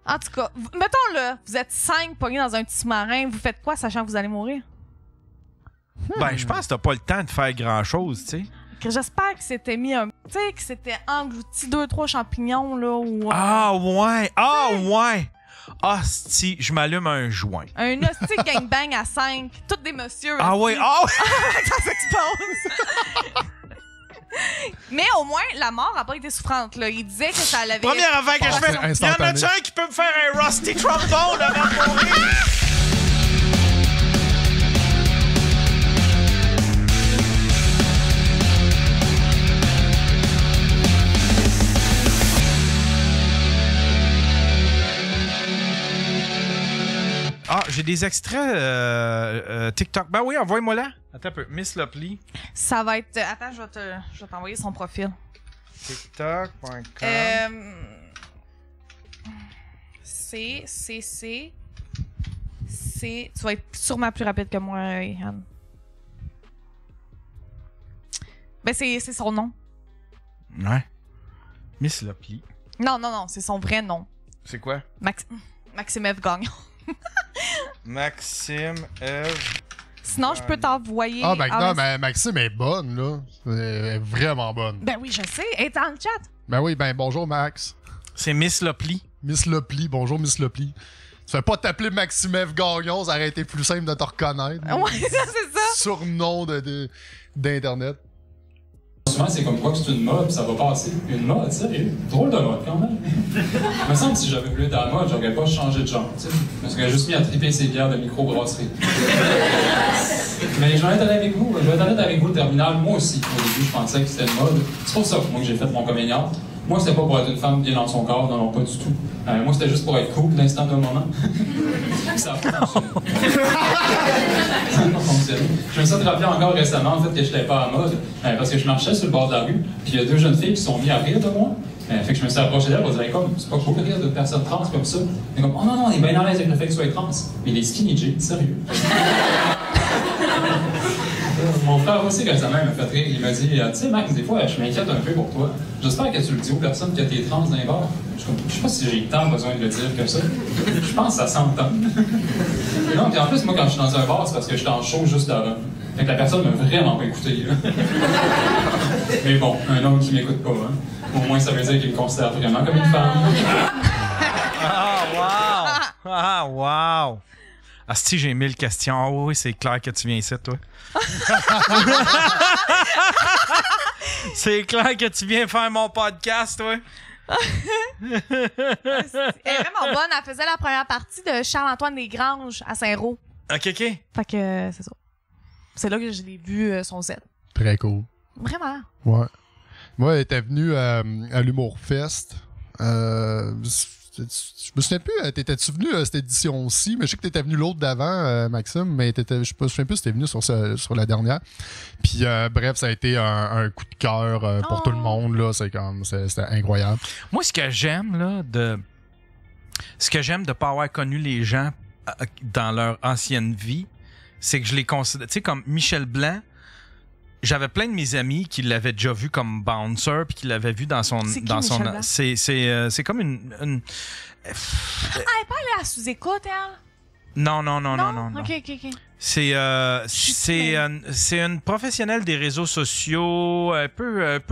En tout cas, mettons là, vous êtes 5 pognés dans un petit sous-marin, vous faites quoi sachant que vous allez mourir? Ben, je pense que t'as pas le temps de faire grand-chose, tu sais. J'espère que c'était mis un... Tu sais, que c'était englouti 2-3 champignons, là, ou... Ah ouais! Ah ouais! Ah, si, je m'allume un joint. Un hostie gangbang à 5, toutes des messieurs. Ah ouais! Ah ouais! Ça s'expose! Mais au moins, la mort a pas été souffrante, là. Il disait que ça l'avait... Première affaire que je fais, y'en a-tu un qui peut me faire un rusty trombone avant de mourir? Ah, j'ai des extraits TikTok. Ben oui, envoie-moi là. Attends un peu. Miss Lopley. Ça va être... Attends, je vais t'envoyer son profil. TikTok.com. Tu vas être sûrement plus rapide que moi, Yann. Ben, c'est son nom. Ouais. Miss Lopley. Non, c'est son vrai nom. C'est quoi? Maxime F. Gagnon. Maxime F. Sinon, je peux t'envoyer... Ah, ben non, mais Maxime est bonne, là. Elle est vraiment bonne. Ben oui, je sais. Elle est dans le chat. Ben oui, ben bonjour, Max. C'est Miss Lopley. Miss Lopley, bonjour, Miss Lopley. Tu fais pas t'appeler Maxime F. Gagnon, ça aurait été plus simple de te reconnaître. Ouais, c'est ça. Surnom d'Internet. Souvent, c'est comme quoi que c'est une mode, ça va passer. Une mode, sérieux? Drôle de mode, quand même. Il me semble que si j'avais voulu être à la mode, j'aurais pas changé de genre, tu sais. Parce que j'aurais juste mis à triper ces bières de microbrasserie. Mais je vais être honnête avec vous. Je vais être honnête avec vous, le terminal, moi aussi, au début, je pensais que c'était une mode. C'est pour ça, moi, que j'ai fait mon comédien. Moi, c'était pas pour être une femme bien dans son corps, non, pas du tout. Moi, c'était juste pour être cool l'instant d'un moment. Ça a pas fonctionné. Ça a pas fonctionné. Je me suis rappelé encore récemment, en fait, que je n'étais pas à mode, parce que je marchais sur le bord de la rue, puis il y a 2 jeunes filles qui sont mises à rire de moi. Fait que je me suis approché d'elles, elles disaient comme, c'est pas cool de rire de personnes trans comme ça. Mais comme, oh non, on est bien à l'aise avec le fait que tu sois trans. Mais les skinny jeans, sérieux. Mon frère aussi, récemment, m'a fait rire. Il m'a dit, tu sais, Max, des fois, je m'inquiète un peu pour toi. J'espère que tu le dis aux personnes que t'es trans dans les bars. Je sais pas si j'ai tant besoin de le dire que ça. Je pense que ça s'entend. Non, puis en plus, moi, quand je suis dans un bar, c'est parce que je suis en show juste avant. Fait que la personne m'a vraiment pas écouté, là. Mais bon, un homme qui m'écoute pas, hein. Au moins, ça veut dire qu'il me considère vraiment comme une femme. Ah, wow! Ah, wow! Ah, si j'ai 1000 questions. Ah oui, c'est clair que tu viens ici, toi. C'est clair que tu viens faire mon podcast, toi. Elle est vraiment bonne. Elle faisait la première partie de Charles-Antoine Desgranges à Saint-Roch. OK. Fait que c'est ça. C'est là que je l'ai vu, son set. Très cool. Vraiment. Ouais. Moi, elle était venue à l'Humour Fest. Je me souviens plus, t'étais-tu venu à cette édition-ci, mais je sais que t'étais venu l'autre d'avant, Maxime, mais je me souviens plus si t'étais venu sur la dernière. Puis bref, ça a été un coup de cœur pour tout le monde, là. C'était incroyable. Moi, ce que j'aime de pas avoir connu les gens dans leur ancienne vie, c'est que je les considère, tu sais, comme Michel Blanc. J'avais plein de mes amis qui l'avaient déjà vu comme bouncer puis qui l'avaient vu dans son c'est comme une elle est pas allée à sous-écoute, elle? Non. OK. C'est une professionnelle des réseaux sociaux, un peu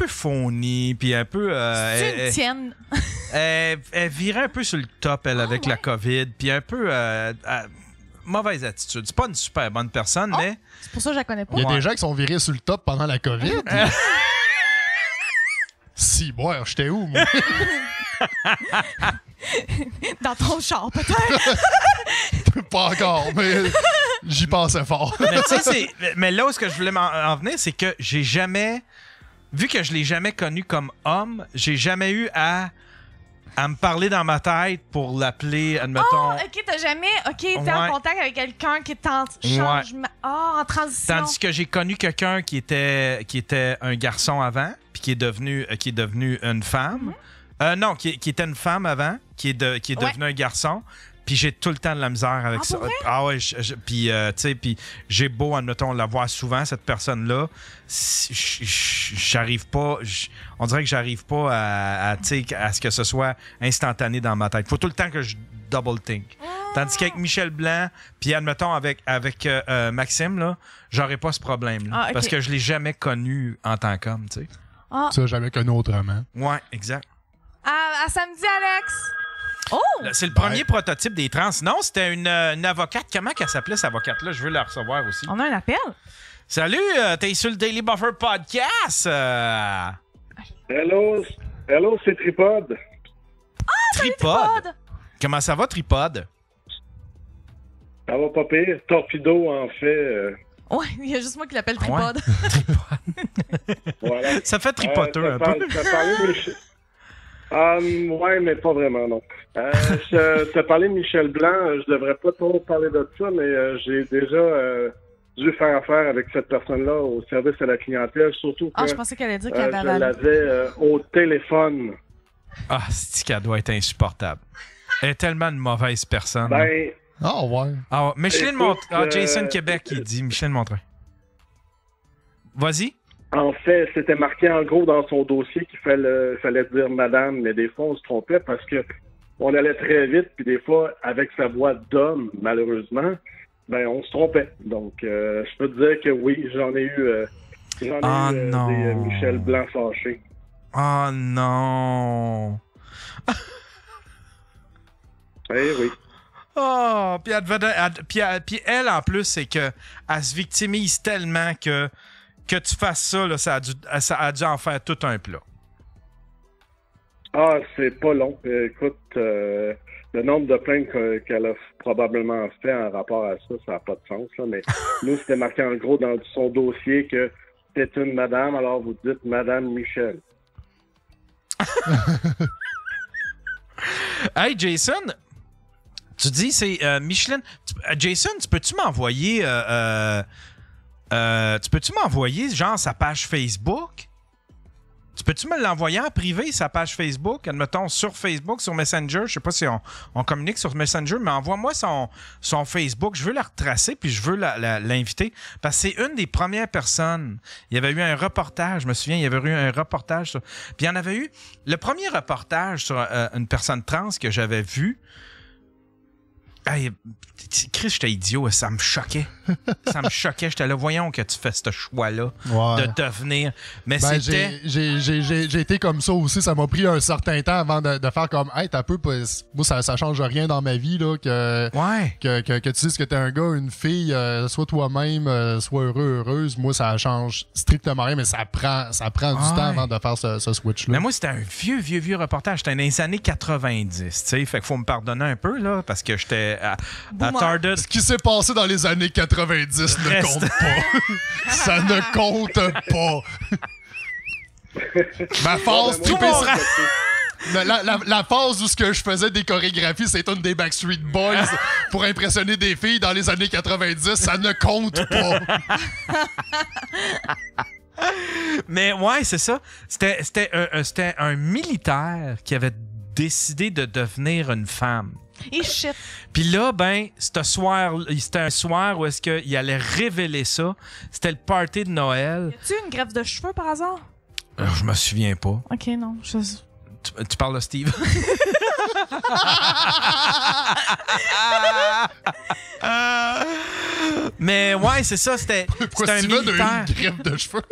phony, puis un peu C'est une tienne. elle virait un peu sur le top avec la COVID, puis un peu mauvaise attitude. C'est pas une super bonne personne, mais C'est pour ça que je la connais pas. Il y a des gens qui sont virés sur le top pendant la COVID. Si, moi, j'étais où, moi? Dans ton char, peut-être. Pas encore, mais j'y pensais fort. mais tu sais, mais là où ce que je voulais en venir, c'est que j'ai jamais, vu que je l'ai jamais connu comme homme, j'ai jamais eu à me parler dans ma tête pour l'appeler, admettons... Oh, OK, t'as jamais... OK, t'es en contact avec quelqu'un qui est en changement... en transition. Tandis que j'ai connu quelqu'un qui était un garçon avant, puis qui est devenu une femme. Non, qui était une femme avant, qui est devenu un garçon. Puis j'ai tout le temps de la misère avec ça. Pour vrai? Ah ouais, puis tu sais, puis j'ai beau, admettons, la voir souvent, cette personne-là, j'arrive pas, on dirait que j'arrive pas à ce que ce soit instantané dans ma tête. Faut tout le temps que je double think. Tandis qu'avec Michel Blanc, puis admettons avec Maxime, là, j'aurais pas ce problème-là. Ah, ok. Parce que je l'ai jamais connu en tant qu'homme, tu sais. Ah, Ça, jamais connu autrement. Ouais, exact. à samedi, Alex. Oh! C'est le premier prototype des trans. Non, c'était une avocate. Comment qu'elle s'appelait, cette avocate-là? Je veux la recevoir aussi. On a un appel. Salut, t'es sur le Daily Buffer Podcast. Hello, c'est Tripod. Tripod. Comment ça va, Tripod? Ça va pas pire. Torpedo, en fait. Ouais, il y a juste moi qui l'appelle Tripod. Voilà. Ça fait tripoteur un peu. Ouais, mais pas vraiment, non. Je t'ai parlé de Michel Blanc. Je devrais pas trop parler de ça, mais j'ai déjà dû faire affaire avec cette personne-là au service à la clientèle, surtout que Ah, je pensais qu'elle allait dire qu'elle je avait avalé. l'avais au téléphone. Ah, c'est qu'elle doit être insupportable. Elle est tellement une mauvaise personne. Ben, Ah, ouais. Ah, Micheline écoute, Montrain. Ah, Jason Québec, il dit Micheline Montrain. Vas-y. en fait, c'était marqué en gros dans son dossier qu'il fallait dire madame, mais des fois, on se trompait parce que on allait très vite, puis des fois, avec sa voix d'homme, malheureusement, ben, on se trompait. Donc, je peux te dire que oui, j'en ai eu non. des Michel Blanc fâchés. Oh non. Eh oui. Oh, puis elle, en plus, c'est que elle se victimise tellement que tu fasses ça, là, ça a dû en faire tout un plat. Ah, c'est pas long. Écoute, le nombre de plaintes qu'elle a probablement fait en rapport à ça, ça n'a pas de sens, là, mais nous, c'était marqué en gros dans son dossier que c'est une madame, alors vous dites Madame Michel. Hey, Jason, tu dis c'est Micheline. Jason, tu peux-tu m'envoyer genre sa page Facebook? Tu peux-tu me l'envoyer en privé, sa page Facebook? Admettons, sur Facebook, sur Messenger. Je sais pas si on communique sur Messenger, mais envoie-moi son Facebook. Je veux la retracer, puis je veux l'inviter. Parce que c'est une des premières personnes. Il y avait eu un reportage, je me souviens, il y avait eu un reportage. Puis il y en avait eu... Le premier reportage sur une personne trans que j'avais vu... Hey, Chris, j'étais idiot, ça me choquait. Ça me choquait. J'étais là, voyons que tu fais ce choix-là Ouais. de devenir. Mais Ben, c'était... j'ai été comme ça aussi. Ça m'a pris un certain temps avant de faire comme hey, t'as peu, moi ça change rien dans ma vie là, Ouais. que tu dises que t'es un gars, une fille, sois toi-même, sois heureuse. Moi, ça change strictement rien, mais ça prend du temps avant de faire ce switch-là. Mais moi, c'était un vieux reportage. C'était dans les années 90, tu sais. Fait qu'il faut me pardonner un peu, là, parce que j'étais attarded. Ce qui s'est passé dans les années 90 ne Reste. compte pas. Ça ne compte pas. Ma phase Tout mon rap. La phase où ce que je faisais des chorégraphies, c'est une des Backstreet Boys pour impressionner des filles dans les années 90, ça ne compte pas. Mais ouais, c'est ça. C'était un militaire qui avait décidé de devenir une femme. Et shit. Puis là, ben, c'était un soir où est-ce qu'il allait révéler ça. C'était le party de Noël. Y a-tu une greffe de cheveux par hasard? Je me souviens pas. Ok, non. Tu parles de Steve? Mais ouais, c'est ça. C'était un Steven a militaire. une greffe de cheveux?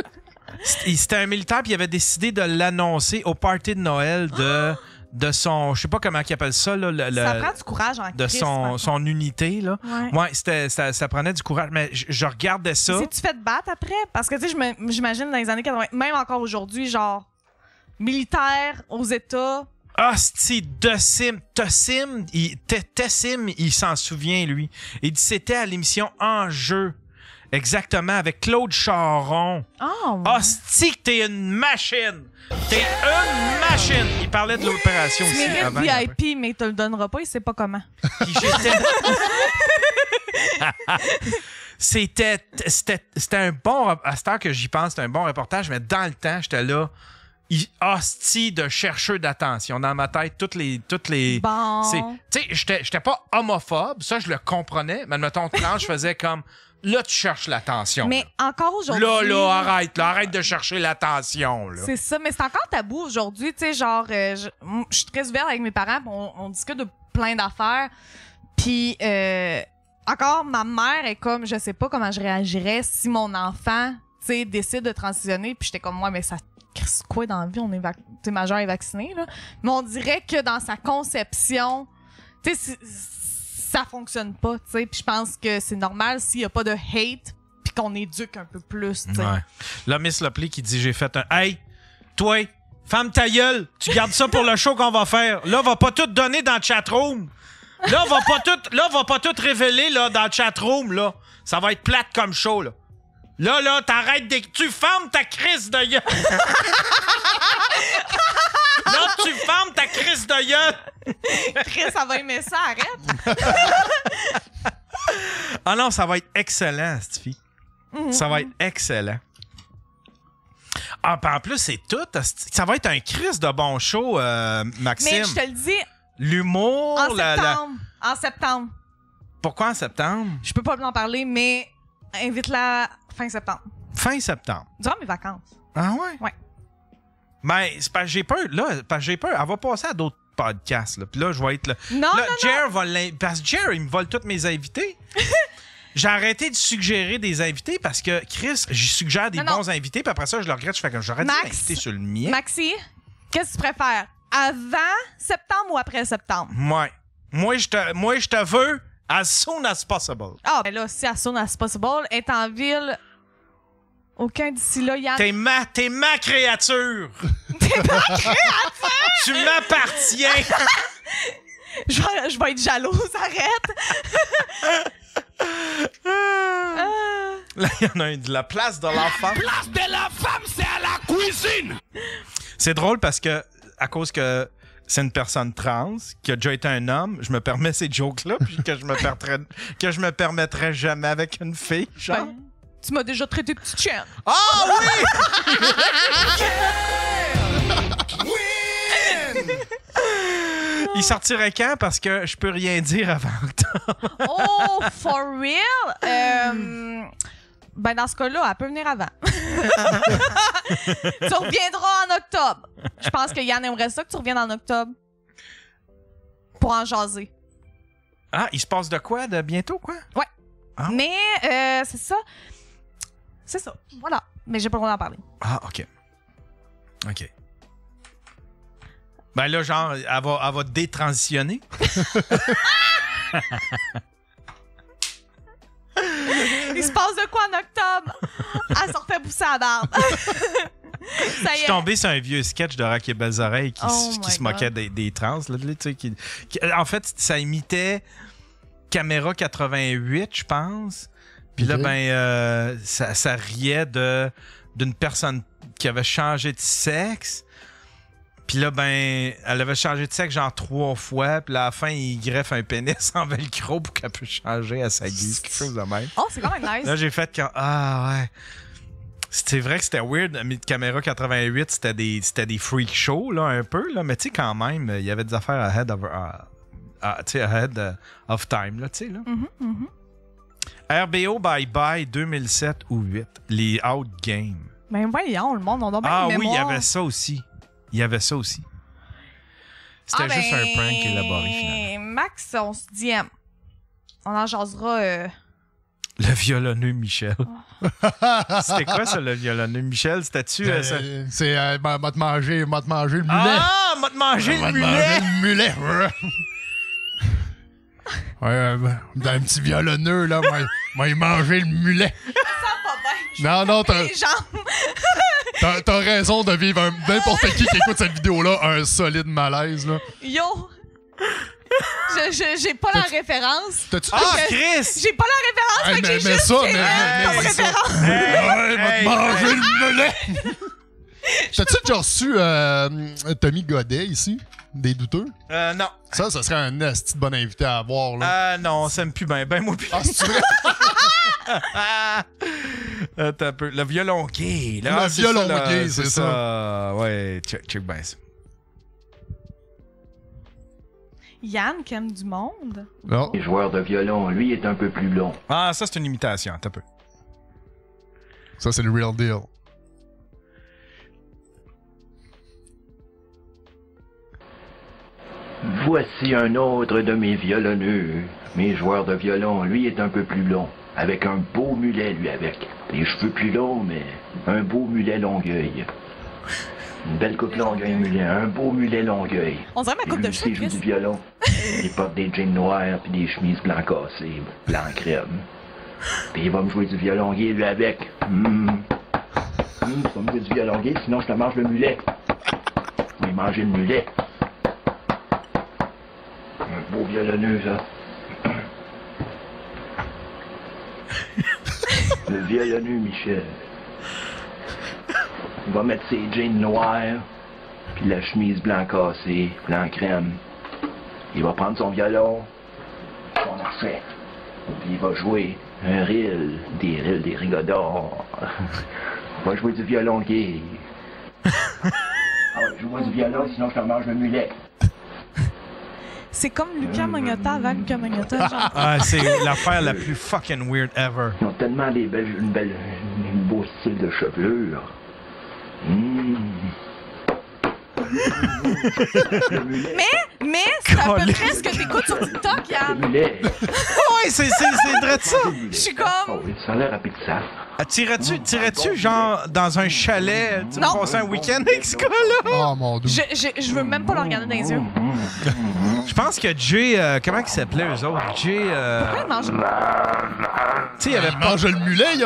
C'était un militaire, puis il avait décidé de l'annoncer au party de Noël de son... Je sais pas comment il appelle ça, là. Ça prend du courage en de Christ, par contre. son unité, là. Ouais. Ça prenait du courage. Mais je regardais ça. C'est-tu fait battre après? Parce que, tu sais, j'imagine dans les années 80, même encore aujourd'hui, genre, militaire aux États. Ah, c'est Tessim, il s'en souvient, lui. Il dit c'était à l'émission Enjeu. Exactement, avec Claude Charon. Oh! Ah, que t'es une machine! T'es une machine! Il parlait de l'opération Tu aussi. mérites avant, VIP, mais il te le donnera pas, il sait pas comment. Puis c'était un bon... À cette heure que j'y pense, c'était un bon reportage, mais dans le temps, j'étais là... hostie de chercheur d'attention. Dans ma tête, toutes les Bon. tu sais, j'étais pas homophobe, ça, je le comprenais, mais mettons, quand je faisais comme, là, tu cherches l'attention. Mais encore aujourd'hui... Arrête de chercher l'attention, là. C'est ça, mais c'est encore tabou aujourd'hui, tu sais, genre, je suis très ouverte avec mes parents, pis on discute de plein d'affaires, puis encore, ma mère est comme, je sais pas comment je réagirais si mon enfant, tu sais, décide de transitionner, puis j'étais comme, moi, mais ça... C'est quoi dans la vie? On est majeur et vacciné, là. Mais on dirait que dans sa conception, tu sais, ça fonctionne pas, tu sais. Puis je pense que c'est normal s'il y a pas de hate puis qu'on éduque un peu plus, tu sais. Ouais. Là, Miss Lopley qui dit, j'ai fait un... Hey, toi, femme ta gueule, tu gardes ça pour le show qu'on va faire. Là, va pas tout donner dans le chatroom. Là, va pas tout révéler là, dans le chatroom, là. Ça va être plate comme show, là. Là, t'arrêtes tu fermes ta crise de gueule. Là, tu fermes ta crise de gueule. Chris, ça va aimer ça, arrête. Ah non, ça va être excellent, cette fille. Ça va être excellent. Ah, puis en plus, c'est tout. Ça va être un crise de bon show, Maxime. Mais je te le dis, L'humour, en septembre. Pourquoi en septembre? Je peux pas en parler, mais invite-la fin septembre. Fin septembre. Durant mes vacances. Ah ouais? Ouais. Ben, c'est parce que j'ai peur. Là, parce que j'ai peur. Elle va passer à d'autres podcasts. Là. Puis là, je vais être là. Non, là, non, Jer va parce que Jer, il me vole tous mes invités. J'ai arrêté de suggérer des invités parce que Chris, j'y suggère des bons invités, puis après ça, je le regrette. Je fais comme j'aurais dû m'inviter sur le mien. Maxi, qu'est-ce que tu préfères? Avant septembre ou après septembre? Ouais. Moi, je te veux as soon as possible. Ah, ben là, si as soon as possible est en ville, aucun d'ici là, Yann. T'es ma créature. T'es ma créature! Tu m'appartiens. Je vais être jalouse, arrête! Là, il y en a un de la place de la femme. La place de la femme, c'est à la cuisine! C'est drôle parce que, à cause que c'est une personne trans qui a déjà été un homme, je me permets ces jokes-là, puis que je me permettrais jamais avec une fille, genre. Ben, tu m'as déjà traité de petite chienne. Ah oui! Il sortirait quand? Parce que je peux rien dire avant octobre. Oh, for real? Ben, dans ce cas-là, elle peut venir avant. Tu reviendras en octobre. Je pense que Yann aimerait ça que tu reviennes en octobre. Pour en jaser. Ah, il se passe de quoi? De bientôt, quoi? Ouais. Ah. Mais, c'est ça. C'est ça. Voilà. Mais j'ai pas le droit d'en parler. Ah, OK. OK. Ben là, genre, elle va détransitionner. Il se passe de quoi en octobre? Elle se refait pousser la barbe. Ça Je y suis est. tombé sur un vieux sketch de Rock et Belles Oreilles qui se moquait des trans. Là, tu sais, en fait, ça imitait Caméra 88, je pense. Puis là, ben, ça riait d'une personne qui avait changé de sexe. Puis là, ben, elle avait changé de sexe genre 3 fois. Puis à la fin, il greffe un pénis en velcro pour qu'elle puisse changer à sa guise. Quelque chose de même. Oh, c'est quand même nice. Là, j'ai fait quand. Ah, ouais. C'était vrai que c'était weird. Mais Caméra 88, c'était des freak shows, là, un peu. Là. Mais tu sais, quand même, il y avait des affaires ahead of time, là, tu sais, là. RBO Bye Bye 2007 ou 8. Les Out Games. Ben voyons, le monde, on a bien Ah une oui, il y mémoire. avait ça aussi. Il y avait ça aussi. C'était juste un prank élaboré, finalement. Max, on se dit, on en jasera. Le violonneux Michel. C'était quoi ça, le violonneux Michel? C'était-tu... C'est m'a te manger le mulet. Ah! M'a te manger le mulet! Le mulet. Ouais, un petit violonneux, là, m'a mangé le mulet. Ça va bien. Non, Les jambes. t'as raison de vivre n'importe qui écoute cette vidéo-là un solide malaise, là. Yo! J'ai pas la référence. T'as-tu Ah, Chris! J'ai pas la référence, fait que j'ai juste comme référence. Ouais, m'a te manger le mulet. T'as-tu déjà reçu Tommy Godet ici? Des douteux? Non. Ça serait un esti de bon invité à avoir, là. Non, ça me pue bien. Ben, moi, puis... Ah, c'est vrai? Attends un peu. Le violon gay. Là. Le Ah, c'est violon ça, là. gay, c'est ça. Ouais, check bien ça. Yann qui aime du monde. Non. Le joueur de violon, lui, est un peu plus long. Ah, ça, c'est une imitation. Attends un peu. Ça, c'est le real deal. Voici un autre de mes violonneux. Mes joueurs de violon, lui, est un peu plus long. Avec un beau mulet, lui, avec. Les cheveux plus longs, mais un beau mulet Longueuil. Une belle coupe Longueuil mulet, un beau mulet Longueuil. On dirait ma coupe de Lui cheveux, aussi joue Chris. du violon. Il porte des jeans noirs puis des chemises blanc cassées, blanc crème. Puis il va me jouer du violon gay, lui, avec. Tu vas me jouer du violon gay, sinon je te mange le mulet. Je vais manger le mulet. Un beau violonneux, ça. Le violonneux Michel. Il va mettre ses jeans noirs, puis la chemise blanc cassée, blanc crème. Il va prendre son violon, son archet, puis il va jouer un reel, des rigodons. Il va jouer du violon gay. Ah ouais, joue-moi du violon, sinon je te mange le mulet. C'est comme Lucas Magnotta avant Lucas Magnotta, genre. Ah, c'est l'affaire la plus fucking weird ever. Ils ont tellement un beau style de chevelure. Mais c'est à peu près ce que t'écoutes sur TikTok, Le Yann. mulet. Ouais, c'est vrai de ça. Je suis comme... Oh oui, ça a l'air rapide ça. Ah, Tirais-tu, genre, dans un chalet, tu Non. passer un week-end avec ce gars-là? Oh mon dieu. Je veux même pas le regarder dans les yeux. Je pense que Jay, comment ils s'appelaient eux autres? Jay, Pourquoi il mange... tu sais, il y avait Il mange le mulet, il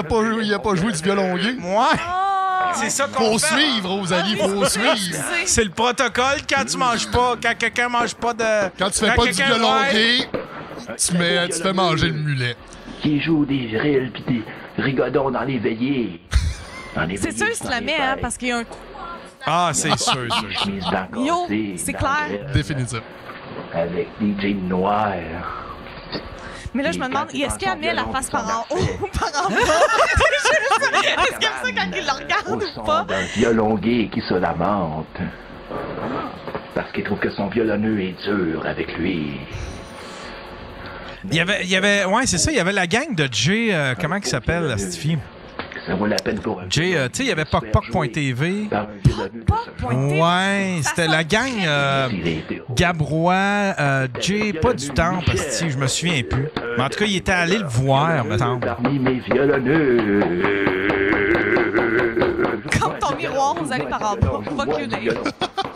a pas joué du violon gay. Ouais, Ah! c'est ça qu'on Faut fait. suivre, Rosalie, faut suivre. C'est le protocole quand tu manges pas, quand quelqu'un mange pas de... Quand tu fais pas du quelqu'un- violon ouais. gay, tu fais manger le mulet. Qui joue des reels pis des rigodons dans les veillées. C'est sûr, il se la met, hein, parce qu'il y a un... Ah, c'est sûr. Chemise blanc Yo, cassé, c'est blanc clair. crème, Définitif. Avec des jeans noirs. Mais là, je me demande, est-ce qu'elle met la face par en haut ou par en bas? Est-ce qu'elle fait ça quand il le regarde Au ou son pas? d'un violon gay qui se lamente. Parce qu'il trouve que son violonneux est dur avec lui. Il y avait, ouais, c'est ça, il y avait la gang de Jay, comment il s'appelle, cette fille? Ça vaut la peine pour un Jay, tu sais, il y avait PocPoc.tv. par un violonneux de ce Pointé. Ouais, c'était la gang Il est hétéro. Gabrois, Jay, pas du temps, parce que je me souviens plus. Mais en tout cas, il était allé le voir, me semble. Parmi mes violonneux. Comme ton miroir, vous allez par en bas. Fuck you, Dave.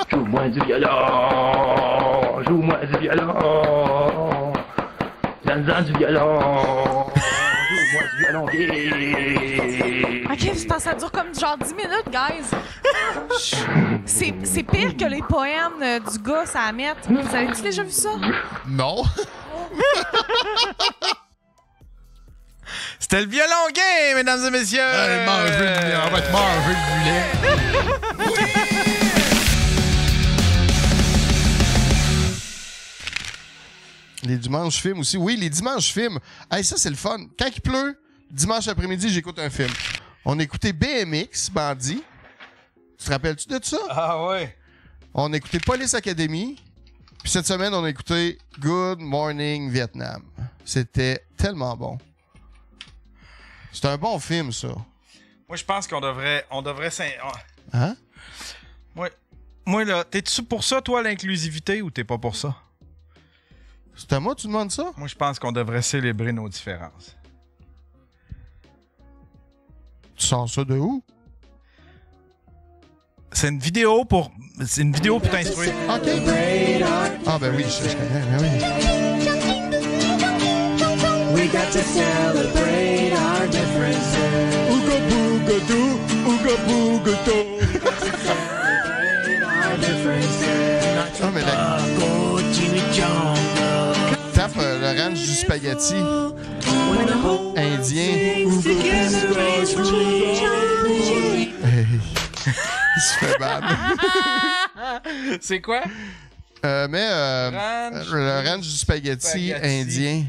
Joue-moi du violon. Joue-moi du violon. Donne-en du violon. Joue-moi du violon gay. Ok, je pense que ça dure comme genre 10 minutes, guys. C'est pire que les poèmes du gars, ça à mettre. Vous avez-tu déjà vu ça? Non. C'était le violon gay, mesdames et messieurs! Allez, manger le mulet. On va te manger le mulet. Les dimanches films aussi. Oui, les dimanches films. Hey, ça, c'est le fun. Quand il pleut, dimanche après-midi, j'écoute un film. On a écouté BMX, Bandit. Tu te rappelles-tu de ça? Ah ouais. On a écouté Police Academy. Puis cette semaine, on a écouté Good Morning Vietnam. C'était tellement bon. C'est un bon film, ça. Moi, je pense qu'on devrait... Hein? Moi, là, t'es-tu pour ça, toi, l'inclusivité, ou t'es pas pour ça? C'est à moi, tu demandes ça? Moi, je pense qu'on devrait célébrer nos différences. Tu sens ça de où? C'est une vidéo pour t'instruire. OK. Ah, ben oui, je connais, ben oui. We got to celebrate our differences. Ooga booga doo, ooga booga doo. Celebrate our differences. Ah, mais là, Go Jimmy John. tape le ranch du spaghetti When the whole indien. together is free. Hey. Il se fait bad. C'est quoi? Le ranch du spaghetti indien.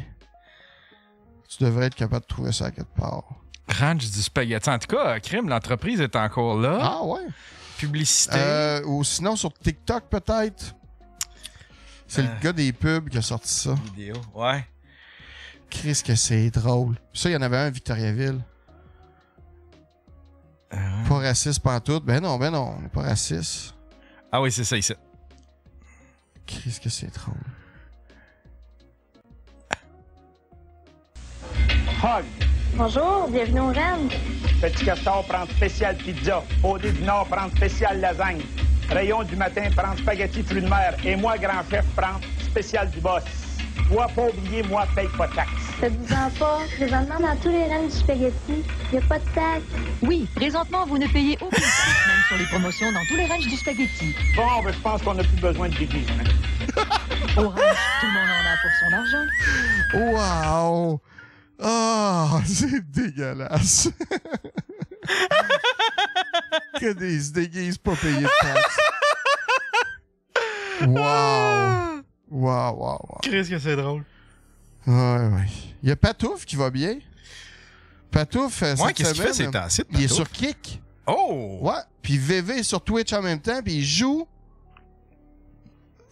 Tu devrais être capable de trouver ça à quelque part. Ranch du spaghetti. En tout cas, Crime, l'entreprise est encore là. Ah ouais? Publicité. Ou sinon sur TikTok, peut-être. C'est le gars des pubs qui a sorti ça. Vidéo, ouais. Christ, que c'est drôle. Ça, il y en avait un à Victoriaville. Pas raciste pantoute. Ben non, on n'est pas raciste. Ah oui, c'est ça, ici. Christ, que c'est drôle. Hog. Bonjour, bienvenue au Rennes. Petit Castor prend spécial pizza. Odé du Nord prend spécial lasagne. Rayon du matin prend spaghetti fruits de mer. Et moi, grand chef, prends spécial du boss. Toi, pas oublier, moi, paye pas de taxe. Faites-vous-en pas. Présentement, dans tous les Rennes du spaghetti, il n'y a pas de taxe. Oui, présentement, vous ne payez aucune taxe, même sur les promotions dans tous les ranchs du spaghetti. Bon, ben, je pense qu'on n'a plus besoin de déguisement. Au ranch, tout le monde en a pour son argent. Wow! Ah, c'est dégueulasse. Que des se déguisent pas payés de taxes. Wow! Wow. Qu'est-ce que c'est drôle. Ouais. Il y a Patouf qui va bien. Patouf, ouais, qu'est-ce qu'il fait ces temps-ci, il est sur Kick. Oh! Ouais. Puis VV est sur Twitch en même temps, puis il joue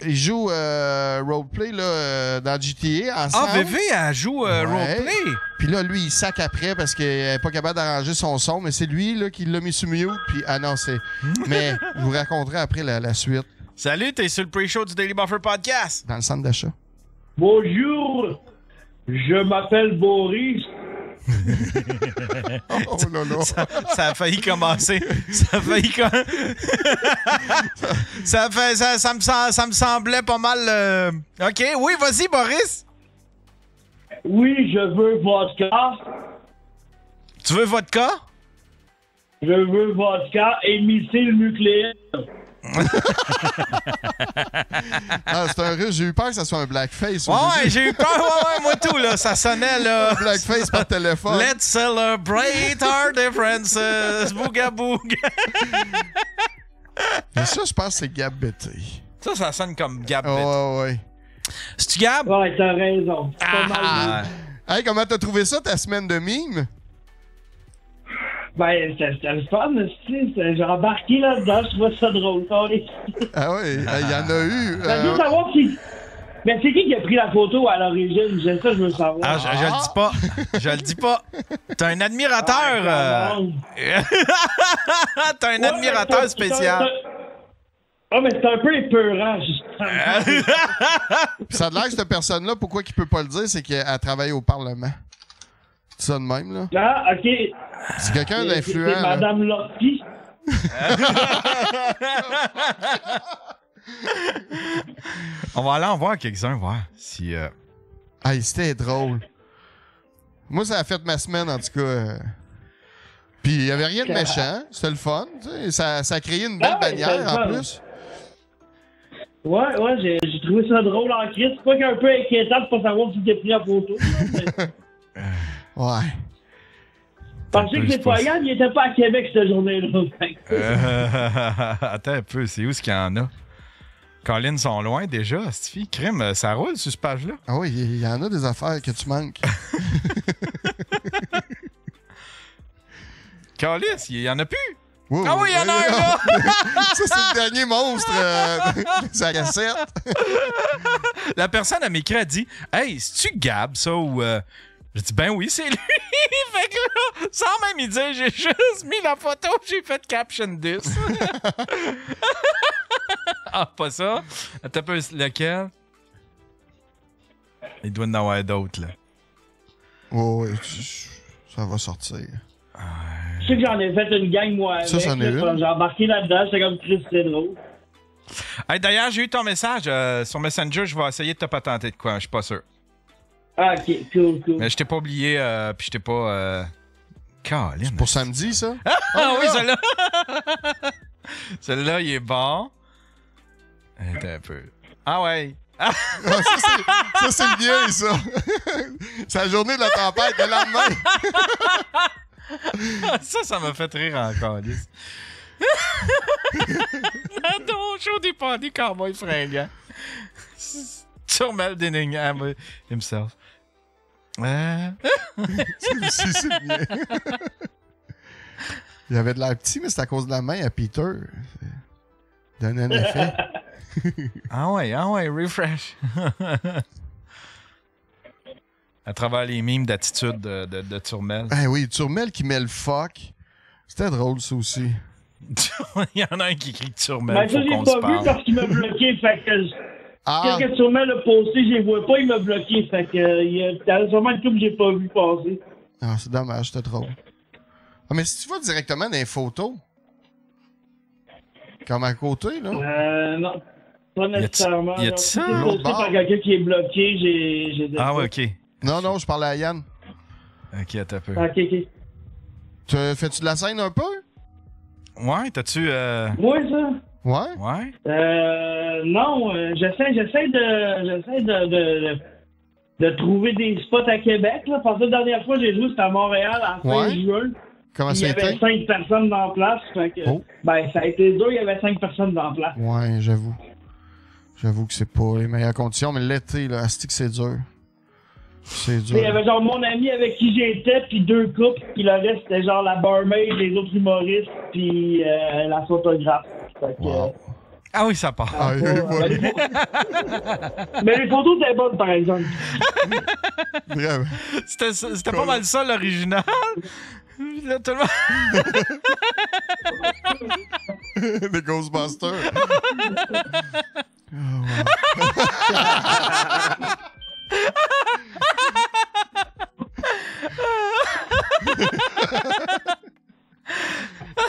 roleplay là, dans GTA ensemble. Ah, VV, elle joue roleplay. Puis là, lui, il sac après parce qu'il n'est pas capable d'arranger son son, mais c'est lui là, qui l'a mis sur mute. Puis, ah non, c'est... Mais je vous raconterai après la suite. Salut, t'es sur le pre-show du Daily Buffer Podcast. Dans le centre d'achat. Bonjour, je m'appelle Boris. Oh là là. Ça a failli commencer. Ça me semblait pas mal. OK, oui, vas-y, Boris. Oui, je veux vodka. Tu veux vodka? Je veux vodka et missile nucléaire. Ah, c'est un russe. J'ai eu peur que ça soit un blackface. Ouais, j'ai eu peur. Ouais, moi tout, là. Ça sonnait, là. Blackface par téléphone. Let's celebrate our differences. Booga booga. Mais ça, je pense que c'est Gab Bété. Ça sonne comme Gab Bété. Ouais. C'est-tu Gab? Ouais, t'as raison. C'est pas mal. Hey, comment t'as trouvé ça, ta semaine de mime? Ben, c'était le fun, j'ai embarqué là-dedans, je trouvais ça drôle. Ah oui, il y en a eu. Ben, je veux savoir si... Mais c'est qui a pris la photo à l'origine? C'est ça, je veux savoir. Ah, je le dis pas. Je le dis pas. T'as un admirateur. T'as un admirateur spécial. Ah, mais c'est un peu épeurant, justement. Puis ça a l'air que cette personne-là, pourquoi qu'il peut pas le dire, c'est qu'elle travaille au Parlement. C'est ça de même, là? Ah, OK. C'est quelqu'un d'influent. C'est Madame Lortie. On va aller en voir quelques-uns, voir si... Hey, c'était drôle. Moi, ça a fait ma semaine, en tout cas. Puis il y avait rien de méchant. C'était le fun. Tu sais, ça a créé une belle bannière, en plus. Ouais, j'ai trouvé ça drôle en crise. C'est pas qu'un peu inquiétant de pas savoir si t'es pris en photo. Ouais. Je pensais que c'est pas grave, il était pas à Québec cette journée-là. Attends un peu, c'est où ce qu'il y en a? Colin sont loin déjà, cette fille. Crime, ça roule sur cette page-là? Ah oui, il y en a des affaires que tu manques. Calis, il y en a plus? Oui, ah oui, il y en a un, là! Ça, c'est le dernier monstre de la cassette. La personne, elle m'écrit, elle dit « Hey, c'est-tu Gab, ça, ou... J'ai dit « Ben oui, c'est lui! » Fait que là, sans même y dire, j'ai juste mis la photo, j'ai fait caption 10. Ah, pas ça? Attends un peu, lequel? Il doit y en avoir d'autres, là. Oh, oui, ça va sortir. Je sais que j'en ai fait une gang, moi. Ça, c'en est une. J'ai embarqué là-dedans, j'étais comme Chris, c'est drôle. Hey, d'ailleurs, j'ai eu ton message sur Messenger, je vais essayer de te patenter de quoi, je suis pas sûr. Ah, ok, cool. Mais je t'ai pas oublié, puis je t'ai pas... C'est pour samedi, ça? Ah oui, celle-là! Celle-là, il est bon. Attends un peu. Ah ouais! Ça, c'est le bien, ça! C'est la journée de la tempête, le lendemain! Ça m'a fait rire encore, Alice. Dans le show des pandés cowboy fringants. Sur Mel Dinningham himself. C'est le mien. Il avait de l'air petit, mais c'est à cause de la main à Peter. Donne un effet. Ah ouais, refresh. À travers les mimes d'attitude de Turmel. Ah oui, Turmel qui met le fuck. C'était drôle, ça aussi. Il y en a un qui crie Turmel. Ben, ça, j'ai pas vu parce qu'il m'a bloqué. Fait que qu'est-ce que Turmel a posté, je les vois pas, il m'a bloqué. Fait que il y a sûrement une couple que j'ai pas vu passer. Ah, c'est dommage, c'était drôle. Ah, mais si tu vas directement dans les photos, comme à côté, là. Non. Pas nécessairement. Y a-t-il ça? C'est posté par quelqu'un qui est bloqué, j'ai Ah ouais, ok. Non, je parlais à Yann. Ok, attends un peu. Ok. Fais-tu de la scène un peu? Ouais, t'as-tu... Oui, ça. Ouais? Ouais? Non, j'essaie de trouver des spots à Québec, là. Parce que la dernière fois, j'ai joué, c'était à Montréal, en fin juin. Comment ça a été? Il y avait 5 personnes dans la place. Fait que, ben, ça a été dur, il y avait 5 personnes dans la place. Ouais, j'avoue. J'avoue que c'est pas les meilleures conditions, mais l'été, là, asti que c'est dur. C'est dur. Il y avait genre mon ami avec qui j'étais, puis 2 couples, puis le reste, c'était genre la barmaid, les autres humoristes, puis la photographe. Fait que, ah oui, ça part. Mais les photos étaient bonnes, par exemple. Vraiment. C'était pas mal ça, l'original. Là, tout le monde... Les Ghostbusters.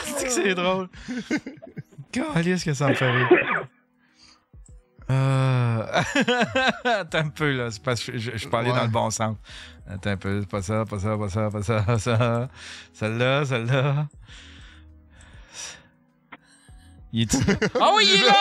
C'est que c'est drôle. Calisse que ça me fait rire. Attends un peu, là. C'est parce que je suis pas allé dans le bon sens. Attends un peu. Pas ça. Celle-là. Il est... Ah oui, il est là!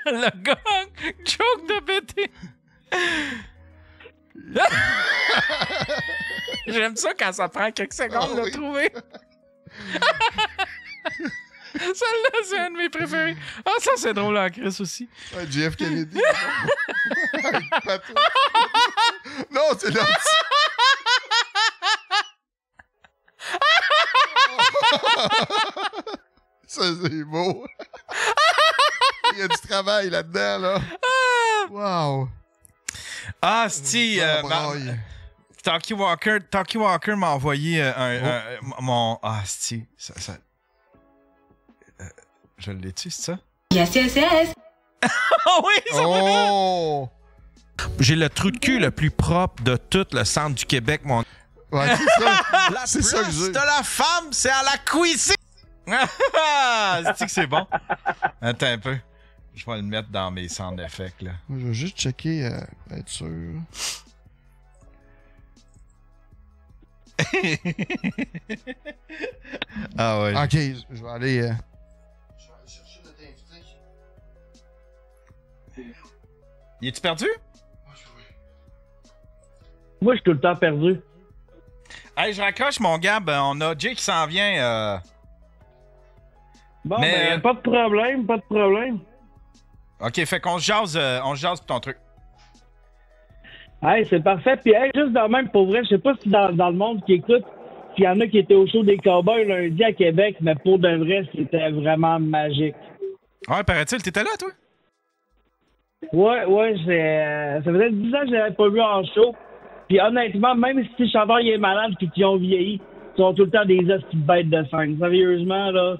Le gong! Joke de pété! J'aime ça quand ça prend quelques secondes de trouver. Celle-là, c'est un de mes préférés. Ah, ça, c'est drôle en Chris aussi. Ouais, JF Kennedy. Non, c'est là. Ça, c'est beau. Il y a du travail là-dedans, là. Wow. Ah, Steve, Talkie Walker m'a envoyé mon... Ah, Steve, ça... je l'ai-tu, c'est ça? Yes. Oh oui, ça va. J'ai le trou de cul le plus propre de tout le centre du Québec, mon... Ouais, c'est ça. La c'est ça que place j'ai. de la femme, c'est à la cuisine! C'est-tu que c'est bon? Attends un peu. Je vais le mettre dans mes centres d'effets, là. Je vais juste checker, être sûr. Ah ouais. Ok, je vais aller... Je vais aller chercher notre invité. Y es-tu perdu? Moi, je suis tout le temps perdu. Hey, je raccroche, mon Gab. On a Jay qui s'en vient. Bon, mais... ben, pas de problème. OK, fait qu'on se jase pour ton truc. Hey, c'est parfait. Puis, hey, juste de même, pour vrai, je sais pas si dans le monde qui écoute, s'il y en a qui étaient au show des Cowboys lundi à Québec, mais pour de vrai, c'était vraiment magique. Ouais, paraît-il, t'étais là, toi? Ouais, ça faisait 10 ans que je l'avais pas vu en show. Puis honnêtement, même si le chanteur il est malade et qu'ils ont vieilli, ils sont tout le temps des hosties de bêtes de scène. Sérieusement, là.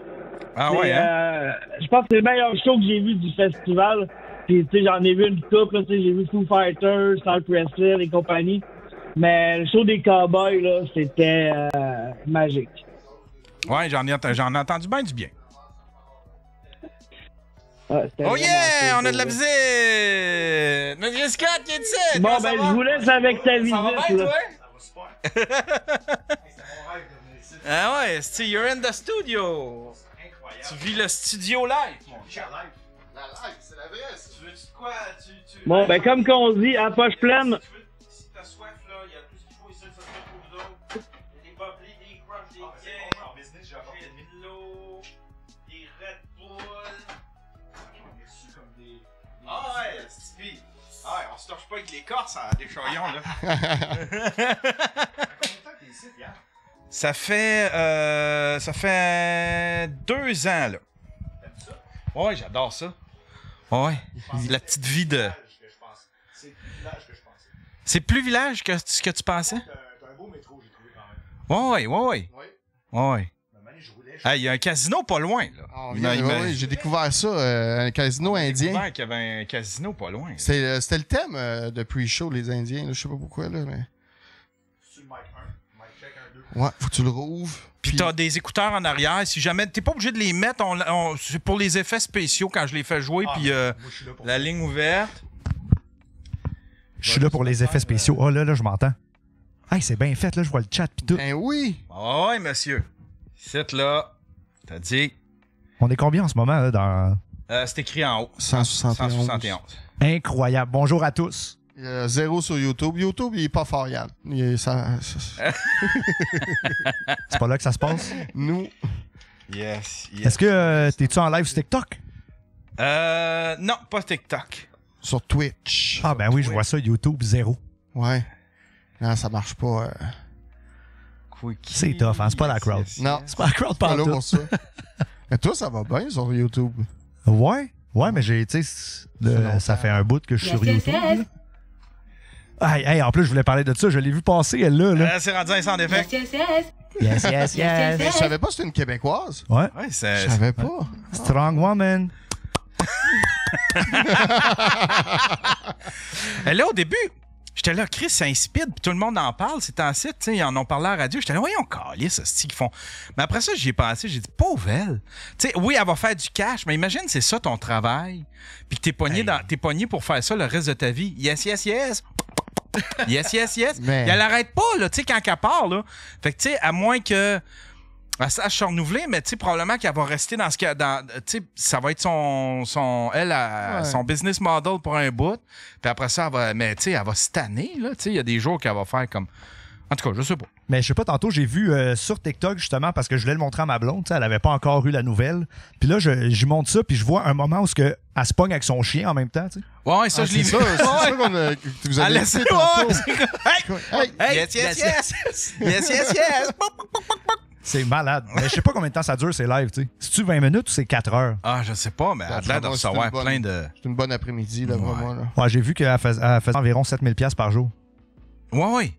Ah ouais, hein? Je pense que c'est le meilleur show que j'ai vu du festival. Puis, tu sais, j'en ai vu une couple, là, tu sais, j'ai vu Foo Fighters, Star Wrestling et compagnie. Mais le show des Cowboys, là, c'était magique. Ouais, j'en ai entendu bien du bien. Ouais, oh yeah! On a de la visite! Monsieur Scott qui est ici! Bon, ben, je vous laisse avec ta visite. Ça va bien, là. toi? Ah ouais, you're in the studio! Tu vis le studio live, mon chat. La live, c'est la vraie. Tu veux-tu de quoi? Bon, ben, comme qu'on dit, à poche pleine. Si t'as soif, là, il y a tout ce qu'il faut ici, ça se fait pour vous autres. pas avec les Corses à des choyons, là. Ça fait 2 ans, là. T'aimes ça? Ouais, j'adore ça. Ouais. La petite vie de... C'est plus village que je pensais. C'est plus village que ce que tu pensais? T'as un beau métro, j'ai trouvé quand même. Ouais. Il y a un casino pas loin, là. Oui, j'ai découvert ça, un casino indien. J'ai découvert qu'il y avait un casino pas loin. C'était le thème de pre-show, les Indiens. Là, je sais pas pourquoi, là, mais... C'est le mic 1. Mic check 1, 2. Ouais, faut que tu le rouvres. Puis t'as des écouteurs en arrière. Si jamais... T'es pas obligé de les mettre. C'est pour les effets spéciaux quand je les fais jouer. Puis la ligne ouverte. Je suis là pour les effets spéciaux. Oh là, je m'entends. Hey, c'est bien fait, là, je vois le chat pis tout. Ben oui! Ah ouais, monsieur. C'est là. T'as dit. On est combien en ce moment, là, dans... c'est écrit en haut. 171. Incroyable. Bonjour à tous. Il y a 0 sur YouTube. YouTube, il est pas fort, Yann. C'est pas là que ça se passe? Nous. Yes. Est-ce que t'es-tu en live sur TikTok? Non, pas TikTok. Sur Twitch. Ah ben oui, je vois ça, YouTube 0. Ouais. Non, ça marche pas. C'est tough, hein? C'est pas la crowd. Non. C'est pas la crowd par là tout. pour ça. Mais toi, ça va bien sur YouTube. Ouais, mais j'ai, tu sais, ça fait un bout que je suis sur YouTube. Hey, en plus, je voulais parler de ça. Je l'ai vu passer, elle là. C'est rendu un sans défect. Yes. Mais je savais pas que c'était une Québécoise. Ouais. Je savais pas. Strong woman. Là, au début, j'étais là, Chris, c'est insipide, puis tout le monde en parle, c'est en site, tu sais, ils en ont parlé à la radio. J'étais là, voyons, calisse, c'est ce qu'ils font. Mais après ça, j'y ai pensé, j'ai dit, pauvre elle. Tu sais, oui, elle va faire du cash, mais imagine, c'est ça ton travail, puis que t'es pogné pour faire ça le reste de ta vie. Yes. Yes. Mais... Et elle arrête pas, là, tu sais, quand elle part, là. Fait que, tu sais, à moins que... Elle sache se renouveler, mais tu sais, probablement qu'elle va rester dans ce cas. Tu sais, ça va être son business model pour un bout. Puis après ça, elle va se tanner, là. Tu sais, il y a des jours qu'elle va faire comme. En tout cas, je sais pas. Mais je sais pas, tantôt, j'ai vu sur TikTok, justement, parce que je voulais le montrer à ma blonde, tu sais, elle avait pas encore eu la nouvelle. Puis là, je montre ça, puis je vois un moment où elle se pogne avec son chien en même temps, tu sais. Ouais, ça, je l'ai vu. C'est ça que vous avez laissé tantôt. Hey! Yes! C'est malade. Mais je sais pas combien de temps ça dure, ces lives, tu sais. C'est-tu 20 minutes ou c'est 4 heures? Ah, je sais pas, mais elle a l'air de recevoir plein de... C'est une bonne après-midi, là, vraiment. Là. Ouais, j'ai vu qu'elle faisait environ 7 000$ par jour. Ouais.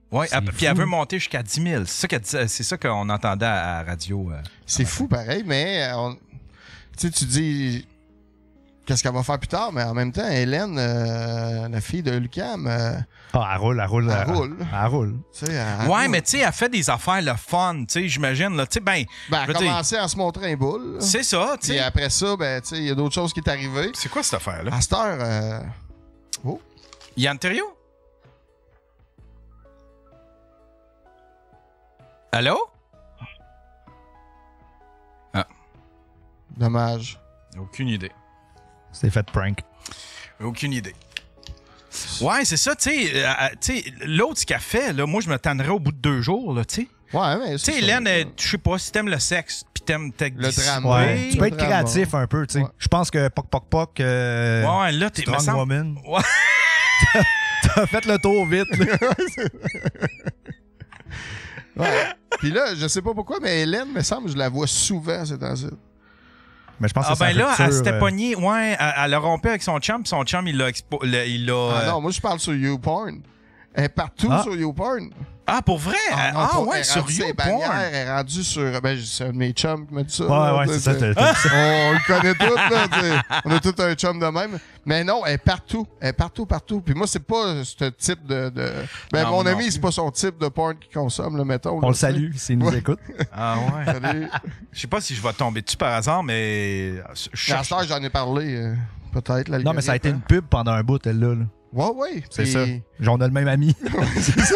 Puis elle veut monter jusqu'à 10 000. C'est ça qu'on entendait à la radio. C'est fou, pareil, mais tu dis... Qu'est-ce qu'elle va faire plus tard? Mais en même temps, Hélène, la fille de Lucam... elle roule. Elle roule. Ouais, mais tu sais, elle fait des affaires le fun, tu sais, j'imagine. Tu sais, elle a commencé à se montrer un boule. C'est ça, tu sais. Et après ça, tu sais, il y a d'autres choses qui est arrivé. C'est quoi cette affaire-là? À cette heure... Oh. Yann Terriot? Allô? Ah. Dommage. Aucune idée. C'est fait prank. Aucune idée. Ouais, c'est ça, tu sais, l'autre, ce qu'elle fait, là, moi, je me tannerais au bout de 2 jours, là, tu sais. Ouais, mais tu sais, Hélène, je sais pas, si t'aimes le sexe, puis t'aimes le drame. Ouais, tu peux être créatif un peu, tu sais. Ouais. Je pense que poc. Ouais, là, t'es Strong woman. Ouais. T'as fait le tour vite, ouais. Puis là, je sais pas pourquoi, mais Hélène, me semble, je la vois souvent, c'est temps-ci. Mais je pense que là, elle s'était pognée. Ouais, elle a rompu avec son chum, puis son chum, il l'a. Ah non, moi, je parle sur YouPorn. Elle est partout sur YouPorn. Ah, pour vrai? Ouais, sur YouPorn. Elle est rendue sur. Ben, c'est un de mes chums qui m'a dit ça. Ouais, c'est ça. On le connaît tous, là. On a tous un chum de même. Mais non, elle est partout. Elle est partout. Puis moi, c'est pas ce type de... Ben, mon ami, c'est pas son type de porn qu'il consomme, là, mettons. On le salue s'il nous écoute. Ah ouais. Salut. Je sais pas si je vais tomber dessus par hasard, mais... J'en ai parlé, peut-être. Non, mais ça a été une pub pendant un bout, elle, là. Ouais. C'est ça. On a le même ami. C'est ça.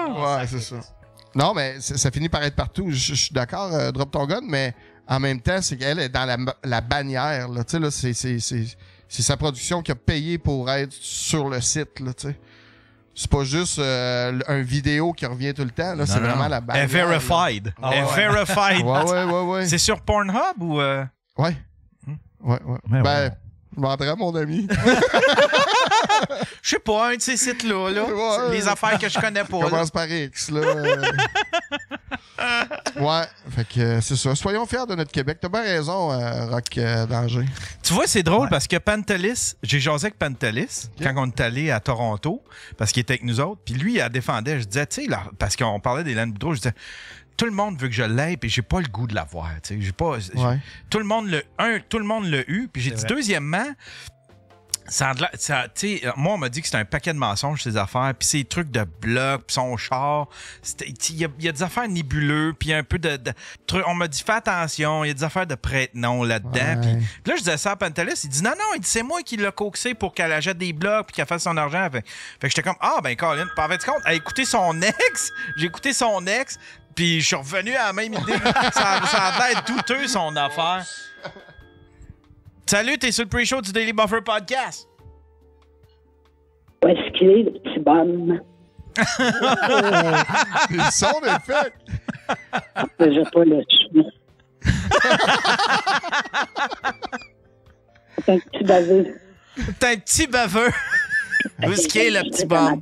Ouais, c'est ça. Non, mais ça finit par être partout. Je suis d'accord, drop ton gun, mais en même temps, c'est qu'elle est dans la bannière. Tu sais, là, c'est sa production qui a payé pour être sur le site. Là, tu C'est pas juste un vidéo qui revient tout le temps. Là, c'est vraiment la base. Verified. Verified. Ouais. C'est sur Pornhub ou... Ouais. Ouais. Ben, je m'entends à mon ami. Je sais pas, un de ces sites-là. Là. Les affaires que je connais pas. Commence par X, là. Ouais, fait que c'est ça. Soyons fiers de notre Québec. T'as bien raison, Rock Danger. Tu vois, c'est drôle parce que Pantelis, j'ai jasé avec Pantelis quand on est allé à Toronto, parce qu'il était avec nous autres, puis lui, il a défendait. Je disais, tu sais, parce qu'on parlait des Land Boudreaux, je disais, tout le monde veut que je l'aie, puis j'ai pas le goût de l'avoir. Tu sais, j'ai pas. Tout le monde l'a eu, puis j'ai dit, deuxièmement, moi, on m'a dit que c'était un paquet de mensonges, ces affaires, puis ces trucs de blocs, puis son char. Il y a des affaires nébuleuses, puis un peu de trucs. On m'a dit, fais attention, il y a des affaires de prête-nom là-dedans. Puis là, je disais ça à Pantelis, il dit, non, il dit, c'est moi qui l'ai coaxé pour qu'elle achète des blocs, puis qu'elle fasse son argent. Fait que j'étais comme, ben, Colin, par fait compte, j'ai écouté son ex, puis je suis revenu à la même idée. ça avait être douteux, son affaire. Salut, t'es sur le pre-show du Daily Buffer Podcast. Où est-ce qu'il est, le petit bonhomme? Les sons d'effet. J'ai pas le chien. C'est un petit baveux. T'es un petit baveux. Où est-ce qu'il est, le petit bonhomme?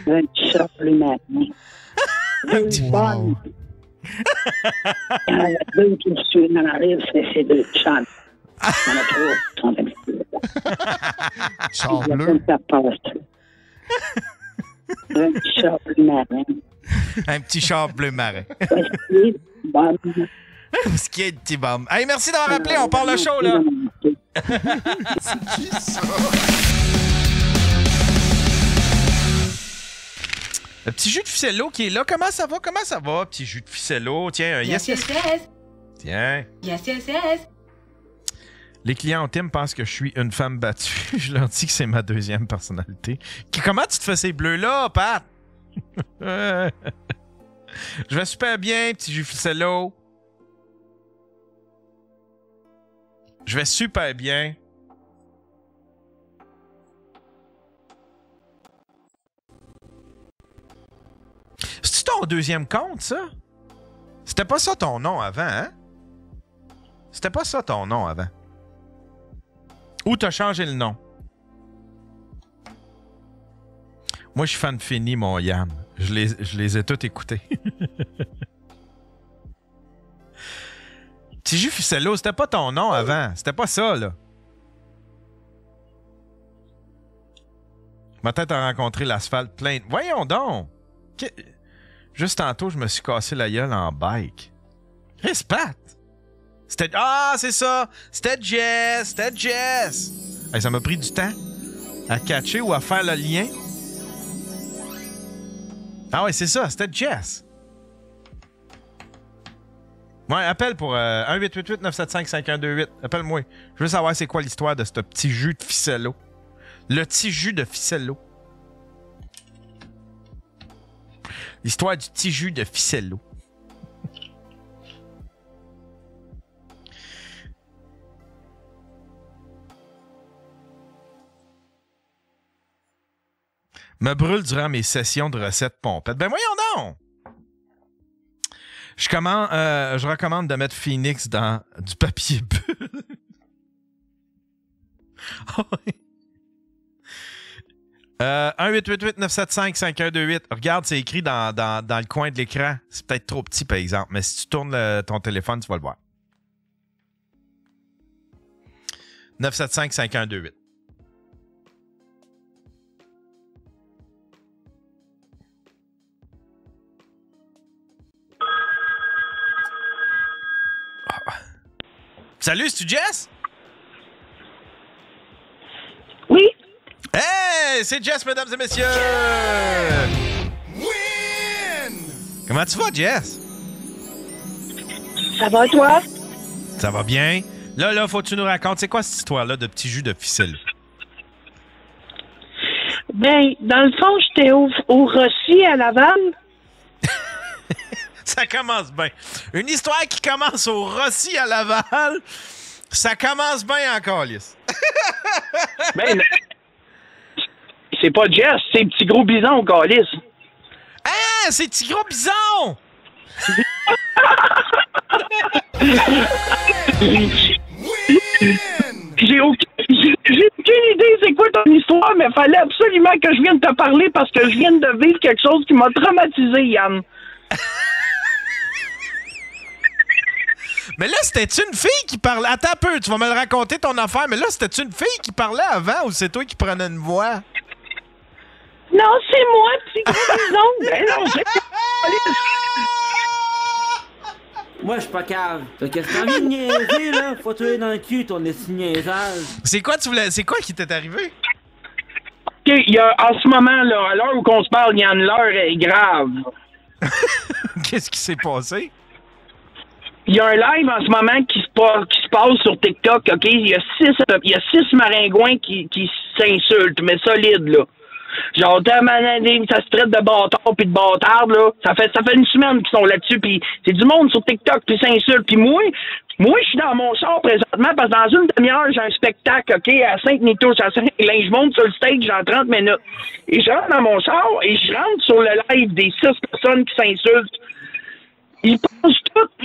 Un petit chat bleu matin. Un petit bonhomme. Il y en a deux qui me suivent dans la rive, c'est ces deux chats. Il y en a trois qui sont un petit peu. Char bleu. Un petit chat bleu marin. Un petit char bleu marin. Ce qui est le petit bum. Hey, merci d'avoir appelé, on part le show, là. C'est qui ça? Le petit jus de ficello qui est là. Comment ça va? Petit jus de ficello. Tiens, un yes. Tiens. Yes. Les clients au team pensent que je suis une femme battue. Je leur dis que c'est ma deuxième personnalité. Comment tu te fais ces bleus-là, Pat? Je vais super bien, petit jus ficello. Je vais super bien. C'est-tu ton deuxième compte, ça? C'était pas ça ton nom avant, hein? C'était pas ça ton nom avant. Ou t'as changé le nom? Moi, je suis fan fini, mon Yann. Je les ai tous écoutés. Petit jus ficello, c'était pas ton nom avant. C'était pas ça, là. Ma tête a rencontré l'asphalte plein. Voyons donc! Juste tantôt, je me suis cassé la gueule en bike. Pat! C'était... Ah, c'est ça! C'était Jess! Hey, ça m'a pris du temps à catcher ou à faire le lien. Ah ouais, c'est ça, c'était Jess. Ouais, appelle pour 1-888-975-5128. Appelle-moi. Je veux savoir c'est quoi l'histoire de ce petit jus de ficello. Le petit jus de ficello. L'histoire du petit jus de ficello. Me brûle durant mes sessions de recettes pompettes. Ben voyons donc! Je recommande de mettre Phoenix dans du papier bulle. Oh oui. 1-888-975-5128. Regarde, c'est écrit dans le coin de l'écran. C'est peut-être trop petit, par exemple. Mais si tu tournes ton téléphone, tu vas le voir. 975-5128. Salut, c'est-tu Jess? Oui. Hey, c'est Jess, mesdames et messieurs! Win! Comment tu vas, Jess? Ça va, toi? Ça va bien. Là, faut que tu nous racontes, c'est quoi cette histoire-là de petit jus de ficelle? Ben, dans le fond, j'étais au Rossi à Laval. Ça commence bien. Une histoire qui commence au Rossi à Laval, ça commence bien encore, Lys. Ben, c'est pas Jess, c'est Petit Gros Bison, Calice. Ah, c'est Petit Gros Bison! J'ai aucune idée c'est quoi ton histoire, mais fallait absolument que je vienne te parler parce que je viens de vivre quelque chose qui m'a traumatisé, Yann. Mais là, c'était-tu une fille qui parlait? Attends un peu, tu vas me le raconter ton affaire, mais là, c'était-tu une fille qui parlait avant ou c'est toi qui prenais une voix? Non, c'est moi, Petit Gros Bison. Ben non, Moi, je suis pas cave. Fait que si t'as envie de niaiser, là, faut tuer dans le cul ton esti niaisage. C'est quoi qui t'est arrivé? OK, il y a, en ce moment, là, à l'heure où on se parle, Yann, l'heure est grave. Qu'est-ce qui s'est passé? Il y a un live en ce moment qui se passe sur TikTok, OK? Il y a six maringouins qui s'insultent, mais solides, là. Genre, ça se traite de bâtard pis de bâtard, là. Ça fait une semaine qu'ils sont là-dessus, pis c'est du monde sur TikTok pis s'insulte. Pis moi, je suis dans mon char présentement parce que dans une demi-heure, j'ai un spectacle, OK, à Saint-Nitouche, à Saint-Hélène. Je monte sur le stage dans 30 minutes. Et je rentre dans mon char et je rentre sur le live des 6 personnes qui s'insultent. Ils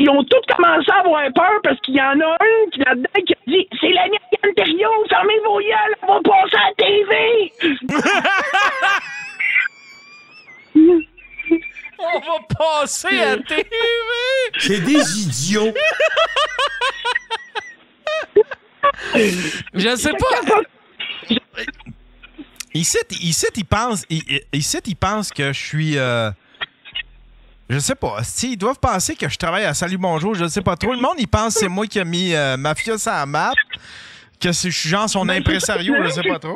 ont tous commencé à avoir peur parce qu'il y en a un qui là-dedans qui a dit « C'est la Yann Terriot, fermez vos gueules, on va passer à la TV! » On va passer à la TV! C'est des idiots! Je sais pas. Ici, ils pensent que je suis... Je sais pas. Ils doivent penser que je travaille à Salut Bonjour. Je sais pas trop. Le monde, il pense que c'est moi qui ai mis Mafia sur la map. Que je suis genre son impresario. Je sais pas trop.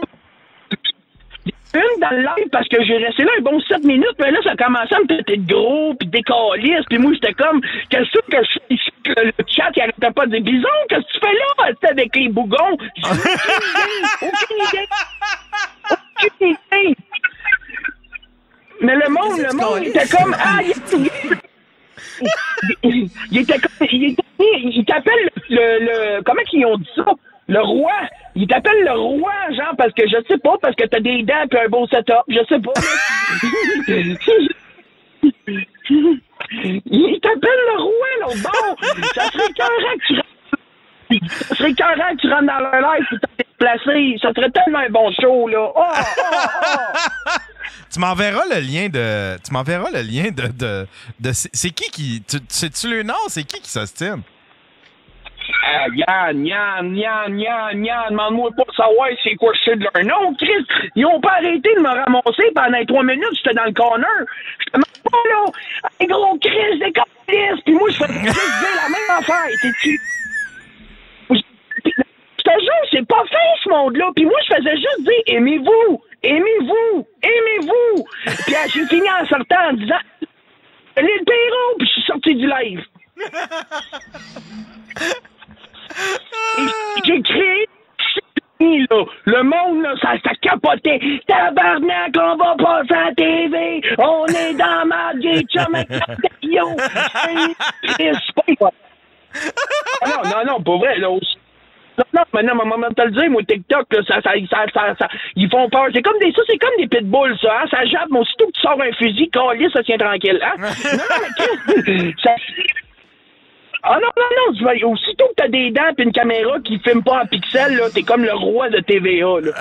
Une dans le live parce que j'ai resté là un bon 7 minutes. Mais là, ça commençait à me traiter de gros puis décaliste. Puis moi, j'étais comme, qu'est-ce que je fais ici? Le chat, il arrêtait pas de dire, Bison, qu'est-ce que tu fais là? C'était avec les bougons. J'ai aucune idée. Mais le monde, il était comme, il t'appelle le, comment qu'ils ont dit ça? Le roi. Il t'appelle le roi, genre, parce que je sais pas, parce que t'as des dents pis un beau setup. Je sais pas. Il t'appelle le roi, l'autre bord. Ça serait écœurant que tu rentres dans leur live et t'es déplacé. Ça serait tellement un bon show, là. Tu m'enverras le lien de... C'est qui... Sais-tu le nom? C'est qui s'ostine? Yann, demande-moi pas de savoir c'est quoi je sais de leur nom, Chris. Ils ont pas arrêté de me ramasser pendant 3 minutes, j'étais dans le corner. Je te demande pas, là. Un gros Chris, des calices. Puis moi, je faisais juste dire la même affaire. Je te jure, c'est pas fin, ce monde-là. Puis moi, je faisais juste dire, aimez-vous. Puis j'ai fini en sortant en disant, l'île Perron, puis je suis sorti du live. J'ai créé là. Le monde, là, ça capotait. Tabarnak, on va passer à la TV. On est dans ma vieille chum avec la Terriot. Non, pas vrai, là. Non, maman, te le dire, moi, TikTok, là, ça, ils font peur. C'est comme des pitbulls, ça, hein? Ça jappe, mais aussitôt que tu sors un fusil, calisse, ça tient tranquille, hein? Non, mais ça... Ah non, aussitôt que t'as des dents pis une caméra qui filme pas en pixels, là, t'es comme le roi de TVA, là.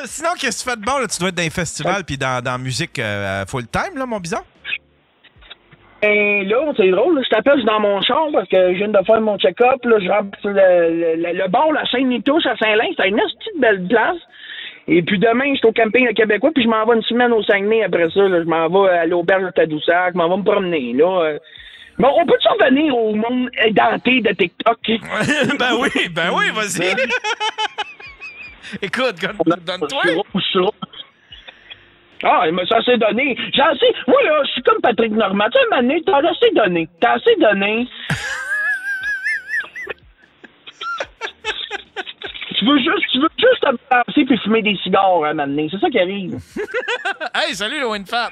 Sinon, qu'est-ce que tu fais de bon, là? Tu dois être dans les festivals pis dans la musique full-time, là, mon bison? Et là, c'est drôle, là, je t'appelle, je suis dans mon char parce que je viens de faire mon check-up, là, je rentre sur le bar, la Saint-Nitouche à Saint-Lin, c'est une petite belle place. Et puis demain, je suis au camping de Québécois, puis je m'en vais une semaine au Saguenay après ça. Là, je m'en vais à l'auberge de Tadoussac, je m'en vais me promener. Là. Bon, on peut-tu revenir au monde édenté de TikTok? Ben oui, vas-y. Écoute, donne-toi. Ah, mais ça s'est donné. Moi, là, je suis comme Patrick Normand. Tu sais, un moment donné, t'as assez donné. Tu veux juste te balancer puis fumer des cigares à un moment donné. C'est ça qui arrive. Hey, salut, le Winfat!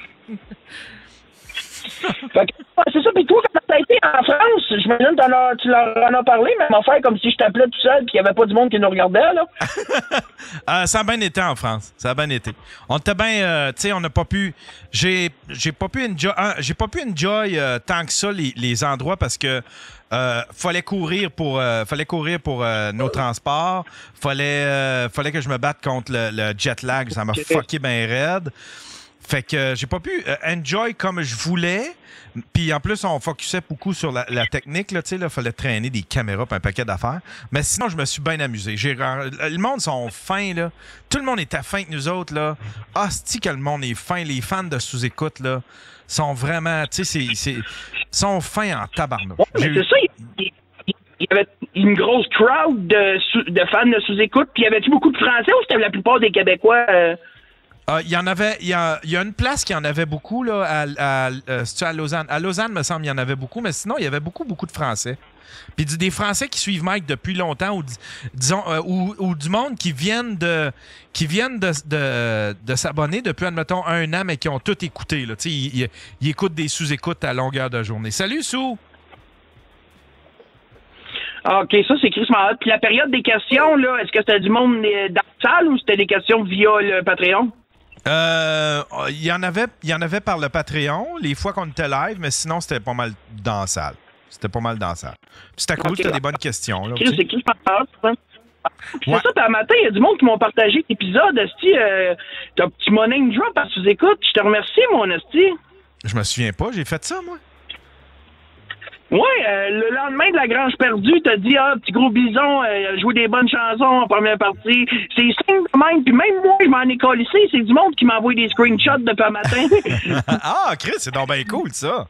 C'est ça, ça. Puis toi, quand t'as été en France, j'imagine que tu leur en as parlé, même affaire comme si je t'appelais tout seul puis qu'il n'y avait pas du monde qui nous regardait, là. Ça a bien été en France. Ça a bien été. On était bien... tu sais, on n'a pas pu... J'ai pas pu enjoy tant que ça les endroits parce que fallait courir pour nos transports. Fallait que je me batte contre le jet lag. Ça m'a fucké bien raide. Fait que j'ai pas pu enjoy comme je voulais. Puis en plus, on focusait beaucoup sur la technique. Là, il fallait traîner des caméras et un paquet d'affaires. Mais sinon, je me suis bien amusé. Le monde sont fins. Là. Tout le monde était fin que nous autres. Là. Ah, c'est-tu que le monde est fin. Les fans de sous-écoute là, sont vraiment... Tu sais, sont fins en tabarnak. Ouais, mais c'est ça. Il y avait une grosse crowd de fans de sous-écoute. Puis y avait-tu beaucoup de Français ou c'était la plupart des Québécois... Il y en avait, il y a une place qui en avait beaucoup là, à Lausanne. À Lausanne, me semble, il y en avait beaucoup, mais sinon, il y avait beaucoup de Français. Puis des Français qui suivent Mike depuis longtemps, ou disons, ou du monde qui viennent de s'abonner depuis, admettons, 1 an, mais qui ont tout écouté. Là. Ils écoutent des sous-écoutes à longueur de journée. Salut, Sou! Ah, OK, ça, c'est Chris Malade. Puis la période des questions, là, est-ce que c'était du monde dans la salle ou c'était des questions via le Patreon? Il y en avait par le Patreon, les fois qu'on était live, mais sinon, c'était pas mal dans la salle. C'était cool, c'était des bonnes questions. Là, c'est Chris Malade, hein? C'est ça, puis un matin, il y a du monde qui m'ont partagé l'épisode, esti, tu m'as name drop à sous-écoute. Je te remercie, mon esti. Je me souviens pas, j'ai fait ça, moi. Ouais, le lendemain de la Grange perdue, t'as dit, petit gros bison, jouer des bonnes chansons en première partie. C'est simple de même, puis même moi, je m'en ai collissé. C'est du monde qui m'a envoyé des screenshots depuis un matin. Ah, Chris, c'est donc bien cool, ça.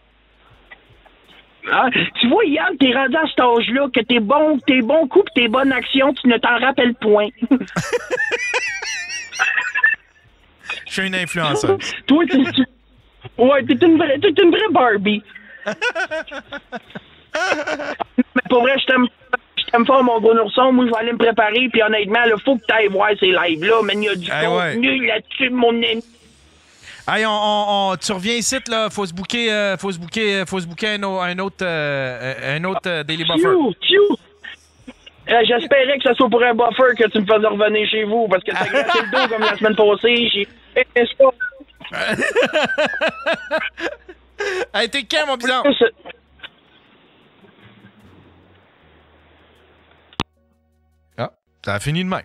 Ah, tu vois, Yann, t'es rendu à cet âge-là, que tes bons coups pis tes bonnes actions, tu ne t'en rappelles point. Je suis une influenceuse. Toi, ouais, t'es une vraie Barbie. Mais pour vrai, je t'aime fort, mon gros ourson. Moi, je vais aller me préparer, puis honnêtement, il faut que tu ailles voir ces lives-là. Mais il y a du contenu là-dessus, mon ami. Hey, tu reviens ici, là. Faut se booker un autre Daily Buffer. J'espérais que ce soit pour un buffer que tu me faisais revenir chez vous, parce que t'as gratté le dos comme la semaine passée. J'ai fait ça. Hey, t'es quand, mon bison? Ah, ça a fini de même.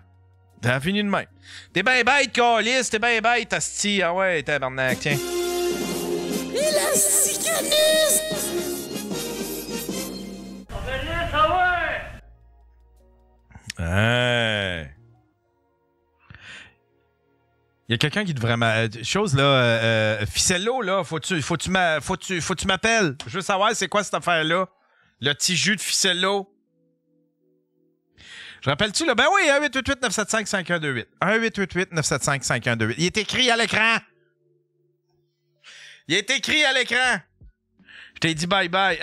T'es ben bête, Calis, t'es ben bête, asti. Ah ouais, tabarnak, tiens. Élasticaniste! Hey. Il y a quelqu'un qui devrait chose là, Ficello là, faut tu m'appelles. Je veux savoir c'est quoi cette affaire là, le petit jus de Ficello. Je rappelle-tu là, ben oui, 1-888-975-5128. 1-888-975-5128. Il est écrit à l'écran. Je t'ai dit bye bye.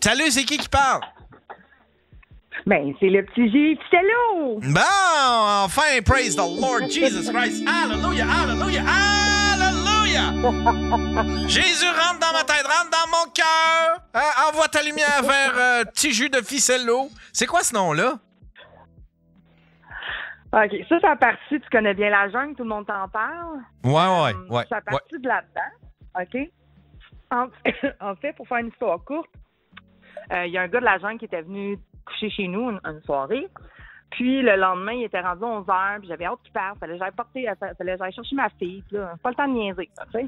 Salut, c'est qui parle? Ben, c'est le petit J. Ficello! Bon, enfin, praise the Lord Jesus Christ. Hallelujah, hallelujah, hallelujah! Jésus rentre dans ma tête, rentre dans mon cœur. Envoie ta lumière vers petit jus de Ficello. C'est quoi ce nom-là? OK, ça fait partie, tu connais bien la jungle, tout le monde t'en parle. Ouais. Ça fait partie de là-dedans, OK? En fait, pour faire une histoire courte, il y a un gars de la jungle qui était venu coucher chez nous une soirée. Puis le lendemain, il était rendu 11h, puis j'avais hâte qu'il parte. Fallait que j'aille chercher ma fille. Puis là, pas le temps de niaiser, tu sais.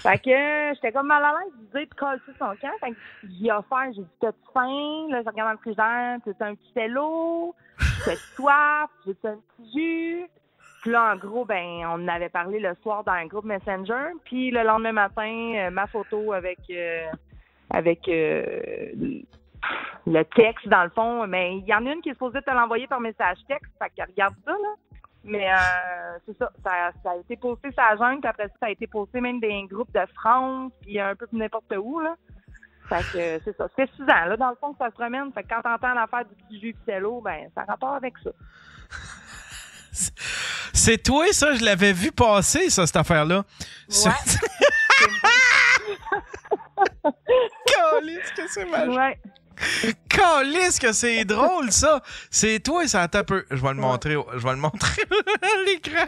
Fait que j'étais comme mal à l'aise de dire de coller son camp. Fait que j'y ai offert, j'ai dit, t'as-tu faim? Là, je regarde dans le frigidaire, t'as un petit cello, t'as soif, j'ai un petit jus. Puis là, en gros, ben, on en avait parlé le soir dans un groupe Messenger. Puis le lendemain matin, ma photo avec le texte, dans le fond, mais il y en a une qui est supposée te l'envoyer par message texte, fait qu'elle regarde ça, là. Mais c'est ça, ça a été posté sur la jungle, puis après ça a été posté même dans un groupe de France, puis un peu n'importe où, là. Fait que c'est ça. C'est 6 ans, là, dans le fond, que ça se promène. Fait que quand t'entends l'affaire du petit jus Ficello, ben, ça a rapport avec ça. C'est toi, ça? Je l'avais vu passer, ça, cette affaire-là. Ouais. Calisse que c'est magique. Ouais. Calisse que c'est drôle, ça. C'est toi, ça attend un peu. Je vais le montrer. Je vais le montrer à l'écran.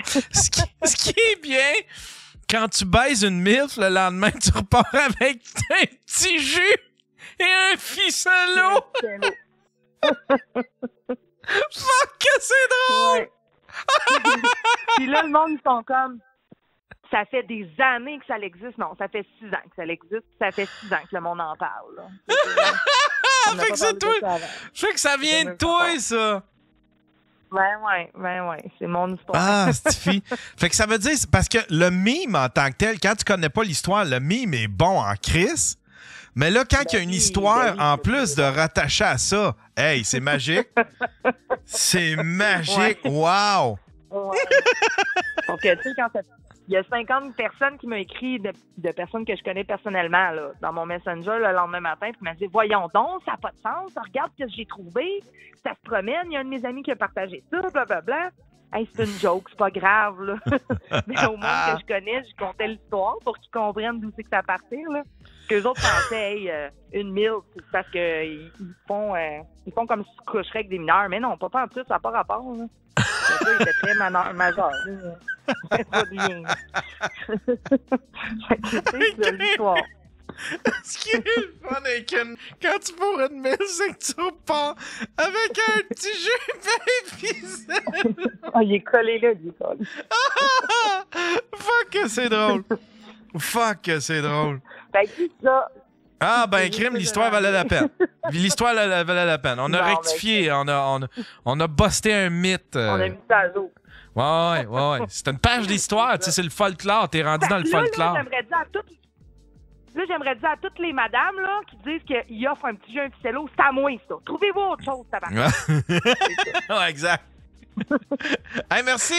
Ce qui est bien, quand tu baises une MILF, le lendemain, tu repars avec un petit jus et un ficello. Fuck que c'est drôle! Ouais. Puis là, le monde, ils sont comme... Ça fait des années que ça existe. Non, ça fait 6 ans que ça existe. Ça fait 6 ans que le monde en parle. Là. Fait que c'est toi. Je sais que ça vient de toi, ça. Ouais. C'est mon histoire. Ah, cette fille. Fait que ça veut dire... Parce que le mime, en tant que tel, quand tu connais pas l'histoire, le mime est bon en crise. Mais là, quand il y a une histoire, en plus de rattacher à ça, hey, c'est magique. C'est magique. Ouais. Wow! Ouais. Donc, tu sais, quand il y a 50 personnes qui m'ont écrit de personnes que je connais personnellement là, dans mon Messenger le lendemain matin, puis m'ont dit « Voyons donc, ça n'a pas de sens, regarde ce que j'ai trouvé, ça se promène, il y a un de mes amis qui a partagé ça, blablabla. » Hey, c'est une joke, c'est pas grave, là. Mais au monde que je connais, je contais l'histoire pour qu'ils comprennent d'où c'est que ça partait, là. Qu'eux autres pensaient, hey, une MILF, c'est parce qu'ils font comme si tu coucherais avec des mineurs. Mais non, pas en tout, ça n'a pas rapport, là. Le gars, il était très majeur, là. C'est pas bien. Fait que c'est l'histoire. Ce qui est le fun, quand tu bourres une mille, c'est que tu repars avec un petit jus ficelle. Ah, il est collé là, il est collé. Fuck que c'est drôle. Fuck que c'est drôle. Fait que ça... Ah, ben, crime, l'histoire valait la peine. L'histoire valait la peine. On a rectifié, on a busté un mythe. On a mis ça à jour. Ouais. C'est une page d'histoire, tu sais, c'est le folklore. T'es rendu dans le folklore. Là, j'aimerais dire à toutes les madames là, qui disent qu'ils offrent un petit jeu, un ficello, c'est à moi, ça. Trouvez-vous autre chose, tabarnak. Ouais, exact. Hey, merci,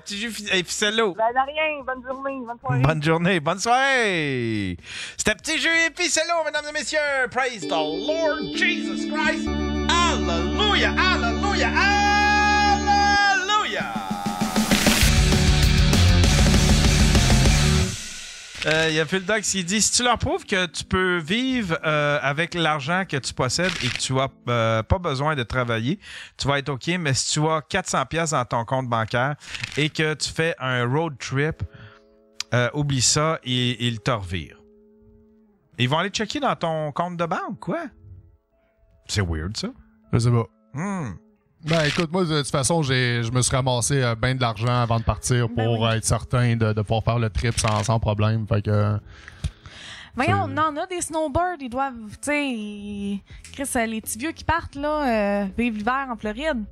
petit jus ficello. Ben, de rien. Bonne journée, bonne soirée. Bonne journée, bonne soirée. C'était petit jus ficello, mesdames et messieurs. Praise the Lord Jesus Christ. Hallelujah, hallelujah, hallelujah. Il y a Phil Dogs qui dit, si tu leur prouves que tu peux vivre avec l'argent que tu possèdes et que tu n'as pas besoin de travailler, tu vas être OK, mais si tu as 400$ dans ton compte bancaire et que tu fais un road trip, oublie ça et ils te revirent. Ils vont aller checker dans ton compte de banque, quoi. C'est weird, ça. Je sais pas. Ben écoute, moi de toute façon, je me suis ramassé bien de l'argent avant de partir pour être certain de pouvoir faire le trip sans problème. Fait que. Voyons, on en a des snowbirds, ils doivent, tu sais, Chris, les petits vieux qui partent là, vivent l'hiver en Floride.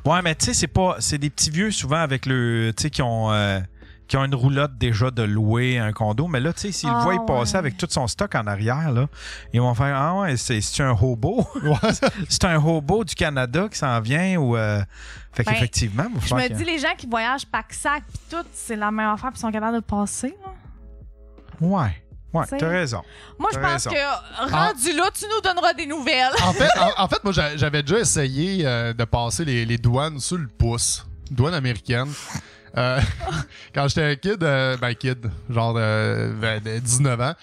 Ouais, mais tu sais, c'est des petits vieux souvent avec le, tu sais, qui ont une roulotte déjà de louer un condo. Mais là, tu sais, s'ils le voient passer avec tout son stock en arrière, là, ils vont faire, ah ouais, c'est un hobo. C'est un hobo du Canada qui s'en vient ou. Fait qu'effectivement, je me dis, les gens qui voyagent pack-sac pis tout, c'est la même affaire pis sont capables de passer, là. Ouais, t'as raison. Moi, je pense que rendu là, tu nous donneras des nouvelles. En fait, moi, j'avais déjà essayé de passer les douanes sur le pouce. Douane américaine. Quand j'étais kid, genre de 19 ans,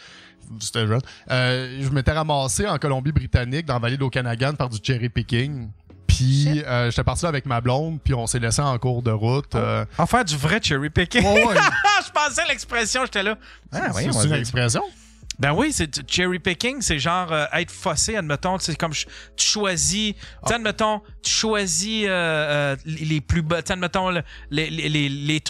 c'était jeune, je m'étais ramassé en Colombie-Britannique, dans la vallée d'Okanagan, par du cherry picking. Puis j'étais parti là avec ma blonde, puis on s'est laissé en cours de route. En faire du vrai cherry picking? Ouais. Je pensais à l'expression, j'étais là. C'est une expression? Ben oui, c'est cherry picking, c'est genre être fossé, admettons, c'est comme tu choisis, admettons, tu choisis les plus bas, admettons les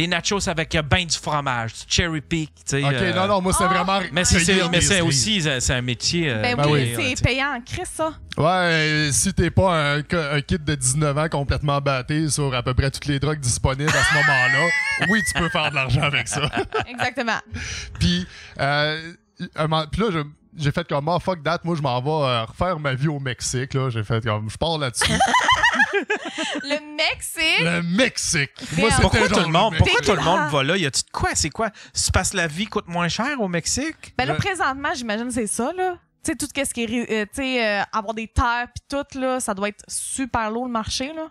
nachos avec ben du fromage, tu cherry pick, tu sais. OK, non, moi c'est vraiment mais c'est aussi c'est un métier oui, c'est payant en Christ ça. Ouais, si t'es pas un kid de 19 ans complètement batté sur à peu près toutes les drogues disponibles à ce moment-là, oui, tu peux faire de l'argent avec ça. Exactement. Puis là, j'ai fait comme fuck that, moi je m'en vais refaire ma vie au Mexique. Là. J'ai fait comme je pars là-dessus. Le Mexique! Moi, pourquoi tout le monde va là? Y a-tu de quoi? C'est quoi? C'est parce que la vie coûte moins cher au Mexique? Ben là, présentement, j'imagine que c'est ça, là. Tu sais, tout ce qui est, avoir des terres pis tout, là, ça doit être super lourd le marché, là.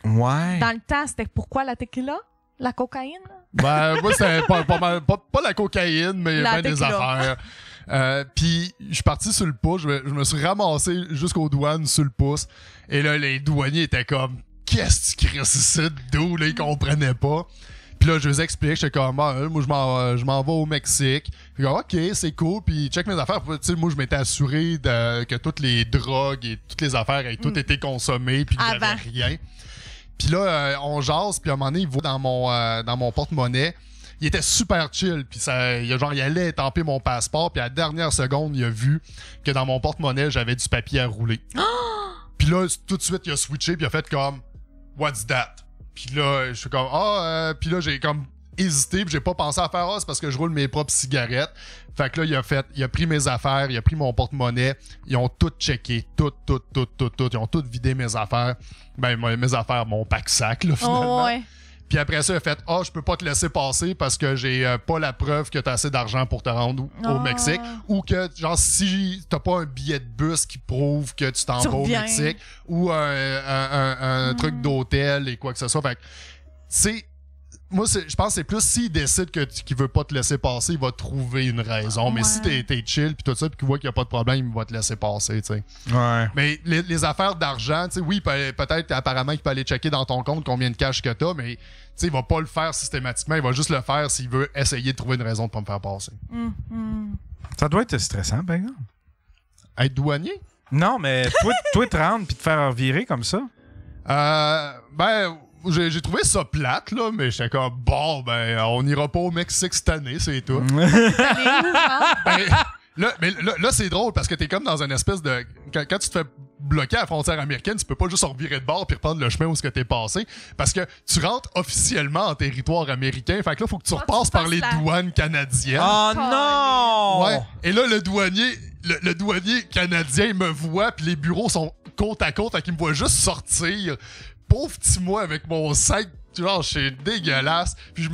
Ouais. Dans le temps, c'était pourquoi la tequila? La cocaïne? Ben, moi, c'est pas la cocaïne, mais La bien des tequila. affaires. Puis, je suis parti sur le pouce. Je me suis ramassé jusqu'aux douanes sur le pouce. Et là, les douaniers étaient comme, qu'est-ce que tu crées ici, d'où? Là, ils comprenaient pas. Puis là, je les explique. J'étais comme, moi, je m'en vais au Mexique. Puis, OK, c'est cool. Puis, check mes affaires. Tu sais, moi, je m'étais assuré que toutes les drogues et toutes les affaires aient toutes été consommées. Puis, qu'il n'y avait rien. Puis là, on jase, puis à un moment donné, il va dans mon porte-monnaie. Il était super chill, puis il allait étamper mon passeport, puis à la dernière seconde, il a vu que dans mon porte-monnaie, j'avais du papier à rouler. Puis là, tout de suite, il a switché, puis il a fait comme « What's that? » Puis là, je suis comme « Puis là, j'ai comme hésité, puis j'ai pas pensé à faire « c'est parce que je roule mes propres cigarettes. » Fait que là, il a pris mes affaires, il a pris mon porte-monnaie, ils ont tout checké, tout. Ils ont tout vidé mes affaires. Ben, mes affaires, mon pack-sac, là, finalement. Oh, ouais. Puis après ça, il a fait je peux pas te laisser passer parce que j'ai pas la preuve que t'as assez d'argent pour te rendre au Mexique. Ou que, genre, si t'as pas un billet de bus qui prouve que tu t'en vas au Mexique, ou un truc d'hôtel et quoi que ce soit. Fait que, c'est. Moi, je pense que c'est plus s'il décide qu'il veut pas te laisser passer, il va trouver une raison. Mais si t'es chill puis tout ça, puis qu'il voit qu'il y a pas de problème, il va te laisser passer, tu sais. Ouais. Mais les affaires d'argent, tu sais, oui, peut-être apparemment qu'il peut aller checker dans ton compte combien de cash que t'as, mais tu sais, il va pas le faire systématiquement, il va juste le faire s'il veut essayer de trouver une raison de pas me faire passer. Ça doit être stressant, par exemple. Être douanier? Non, mais toi te rendre puis te faire virer comme ça? Ben... J'ai trouvé ça plate, là, mais j'étais comme, on ira pas au Mexique cette année, c'est tout. Là, c'est drôle parce que t'es comme dans une espèce de... Quand tu te fais bloquer à la frontière américaine, tu peux pas juste revirer de bord puis reprendre le chemin où ce que t'es passé parce que tu rentres officiellement en territoire américain. Fait que là, faut que tu repasses par les douanes canadiennes. Oh non! Ouais. Et là, le douanier canadien me voit puis les bureaux sont côte à côte, fait qu'il me voit juste sortir. Pauvre petit moi avec mon sac, genre, c'est dégueulasse. Puis je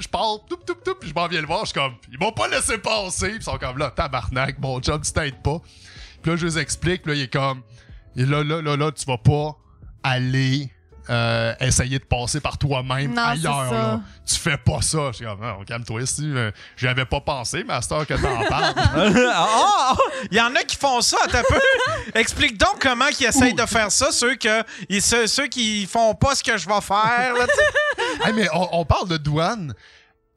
pars, puis je m'en viens le voir, je suis comme, ils m'ont pas laissé passer. Puis ils sont comme, là, tabarnak, mon job, tu t'aides pas. Puis là, je les explique, puis là, il est comme, là, tu vas pas aller essayer de passer par toi-même ailleurs, là. Tu fais pas ça. Je suis comme, non, calme-toi ici. J'y avais pas pensé, mais à cette heure que t'en parles. Il y en a qui font ça, t'as peu. Explique donc comment ils essayent de faire ça, ceux qui font pas ce que je vais faire. Là, hey, mais on parle de douane.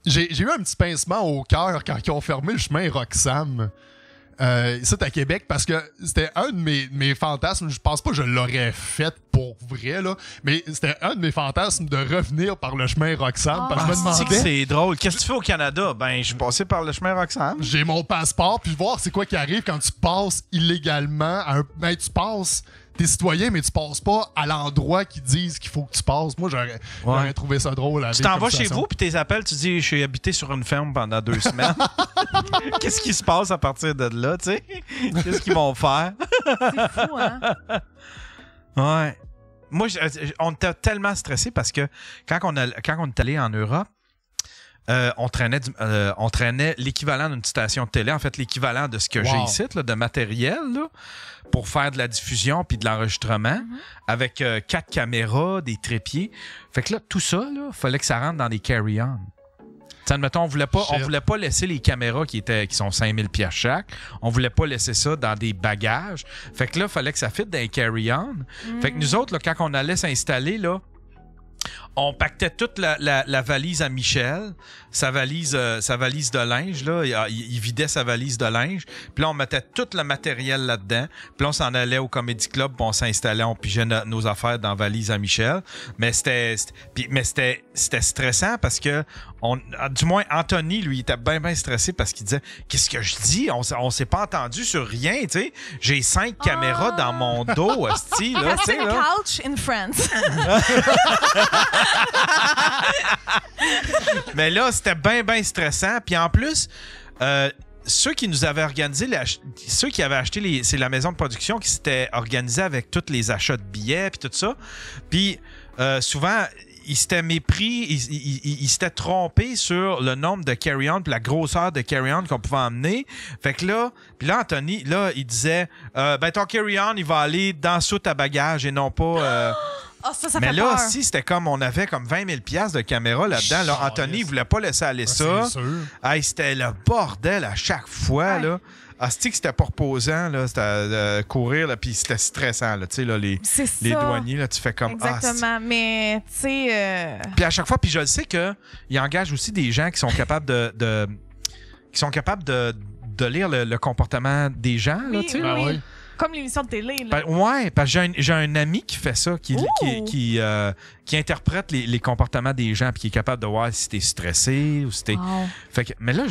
J'ai eu un petit pincement au cœur quand ils ont fermé le chemin Roxham. Ça, à Québec, parce que c'était un de mes fantasmes. Je pense pas que je l'aurais fait pour vrai, là, mais c'était un de mes fantasmes de revenir par le chemin Roxham. Parce que je me demandais. C'est drôle. Qu'est-ce que tu fais au Canada? Ben, je suis passé par le chemin Roxham. J'ai mon passeport, puis voir c'est quoi qui arrive quand tu passes illégalement. Tu passes. T'es citoyen, mais tu passes pas à l'endroit qu'ils disent qu'il faut que tu passes. Moi, j'aurais trouvé ça drôle. Tu t'en vas chez vous, puis tes appels, tu dis « Je suis habité sur une ferme pendant 2 semaines. » Qu'est-ce qui se passe à partir de là, tu sais? Qu'est-ce qu'ils vont faire? C'est fou, hein? Ouais. Moi, on était tellement stressés parce que quand on est allé en Europe, on traînait l'équivalent d'une station de télé, en fait, l'équivalent de ce que j'ai ici, là, de matériel, là, pour faire de la diffusion puis de l'enregistrement, avec 4 caméras, des trépieds. Fait que là, tout ça, il fallait que ça rentre dans des carry-on. Admettons, on voulait pas laisser les caméras qui sont 5000 $ chaque. On voulait pas laisser ça dans des bagages. Fait que là, il fallait que ça fitte dans les carry-on. Fait que nous autres, là, quand on allait s'installer, là, on pactait toute la valise à Michel, sa valise de linge, là, il vidait sa valise de linge, puis là, on mettait tout le matériel là-dedans, puis là, on s'en allait au Comedy Club, puis on s'installait, on pigeait nos affaires dans la valise à Michel, mais c'était stressant parce que, du moins, Anthony, lui, il était bien stressé parce qu'il disait, qu'est-ce que je dis? On s'est pas entendu sur rien, tu sais, j'ai 5 caméras dans mon dos, hostie, là, tu sais, là. Couch in France. Mais là, c'était bien stressant. Puis en plus, ceux qui nous avaient organisé, ceux qui avaient acheté, c'est la maison de production qui s'était organisée avec tous les achats de billets puis tout ça. Puis souvent, ils s'étaient mépris, ils s'étaient trompés sur le nombre de carry-on puis la grosseur de carry-on qu'on pouvait emmener. Fait que là, puis là, Anthony, là, il disait, ton carry-on, il va aller dans sous ta bagage et non pas Ça mais fait là, peur. si c'était comme on avait comme 20 000 $ de caméra là-dedans, là, Anthony, il voulait pas laisser aller ça. C'est sûr. Hey, c'était le bordel à chaque fois. Là. Asti que c'était pas reposant, là, c'était courir, là, puis c'était stressant, là, tu sais, là, les douaniers, là, tu fais comme... Exactement, mais tu sais... Puis à chaque fois, puis je le sais qu'ils engagent aussi des gens qui sont capables qui sont capables de lire le comportement des gens, là, tu sais. Oui. Comme l'émission de télé, là. Ouais, parce que j'ai un ami qui fait ça, qui interprète les comportements des gens, puis qui est capable de voir si t'es stressé ou si t'es... Fait que, mais là,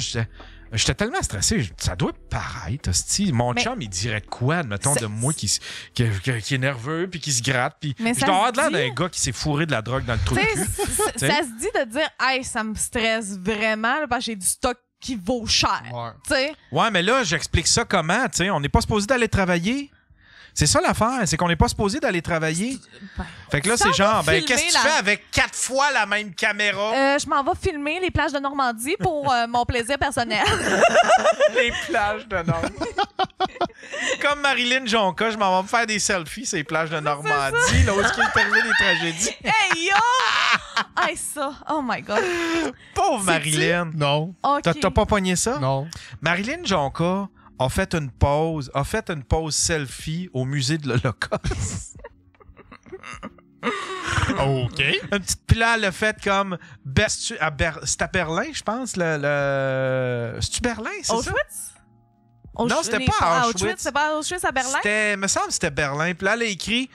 j'étais tellement stressé, ça doit paraître, hostie. Mon chum, il dirait quoi, admettons, de moi qui est nerveux puis qui se gratte. Puis je dois avoir de l'air d'un gars qui s'est fourré de la drogue dans le trou de cul. Ça se dit de dire, hey, ça me stresse vraiment, là, parce que j'ai du stock qui vaut cher. Ouais, mais là, j'explique ça comment, tu sais. On n'est pas supposé d'aller travailler. C'est ça l'affaire, c'est qu'on n'est pas supposé d'aller travailler. Fait que là, c'est genre, qu'est-ce que tu fais avec 4 fois la même caméra? Je m'en vais filmer les plages de Normandie pour mon plaisir personnel. Les plages de Normandie. Comme Marilyn Jonca, je m'en vais me faire des selfies sur les plages de Normandie, là où est-ce qu'il est arrivé des tragédies. Hey yo! Hey ça! Oh my God! Pauvre Marilyn! Non. Okay. T'as pas pogné ça? Non. Marilyn Jonca a fait une pause selfie au musée de l'Holocauste. OK. Puis là, elle a fait comme... C'est à Berlin, je pense. C'est-tu Berlin, c'est ça? Non, c'était pas à Auschwitz. C'était pas à Auschwitz, à Berlin? Me semble que c'était Berlin. Puis là, elle a écrit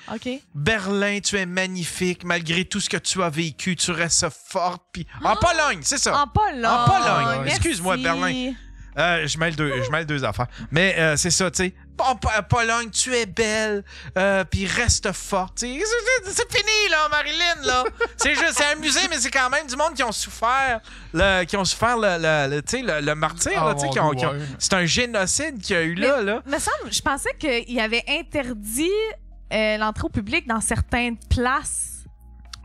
Berlin, tu es magnifique. Malgré tout ce que tu as vécu, tu restes forte. Puis en Pologne, c'est ça. En Pologne. Excuse-moi, Berlin. Je mêle deux affaires. Mais c'est ça, tu sais. Pologne, tu es belle, puis reste forte. C'est fini, là, Marilyn, là. C'est un musée, mais c'est quand même du monde qui ont souffert le martyr. Là, c'est un génocide qu'il y a eu là. Me semble, je pensais qu'il avait interdit l'entrée au public dans certaines places.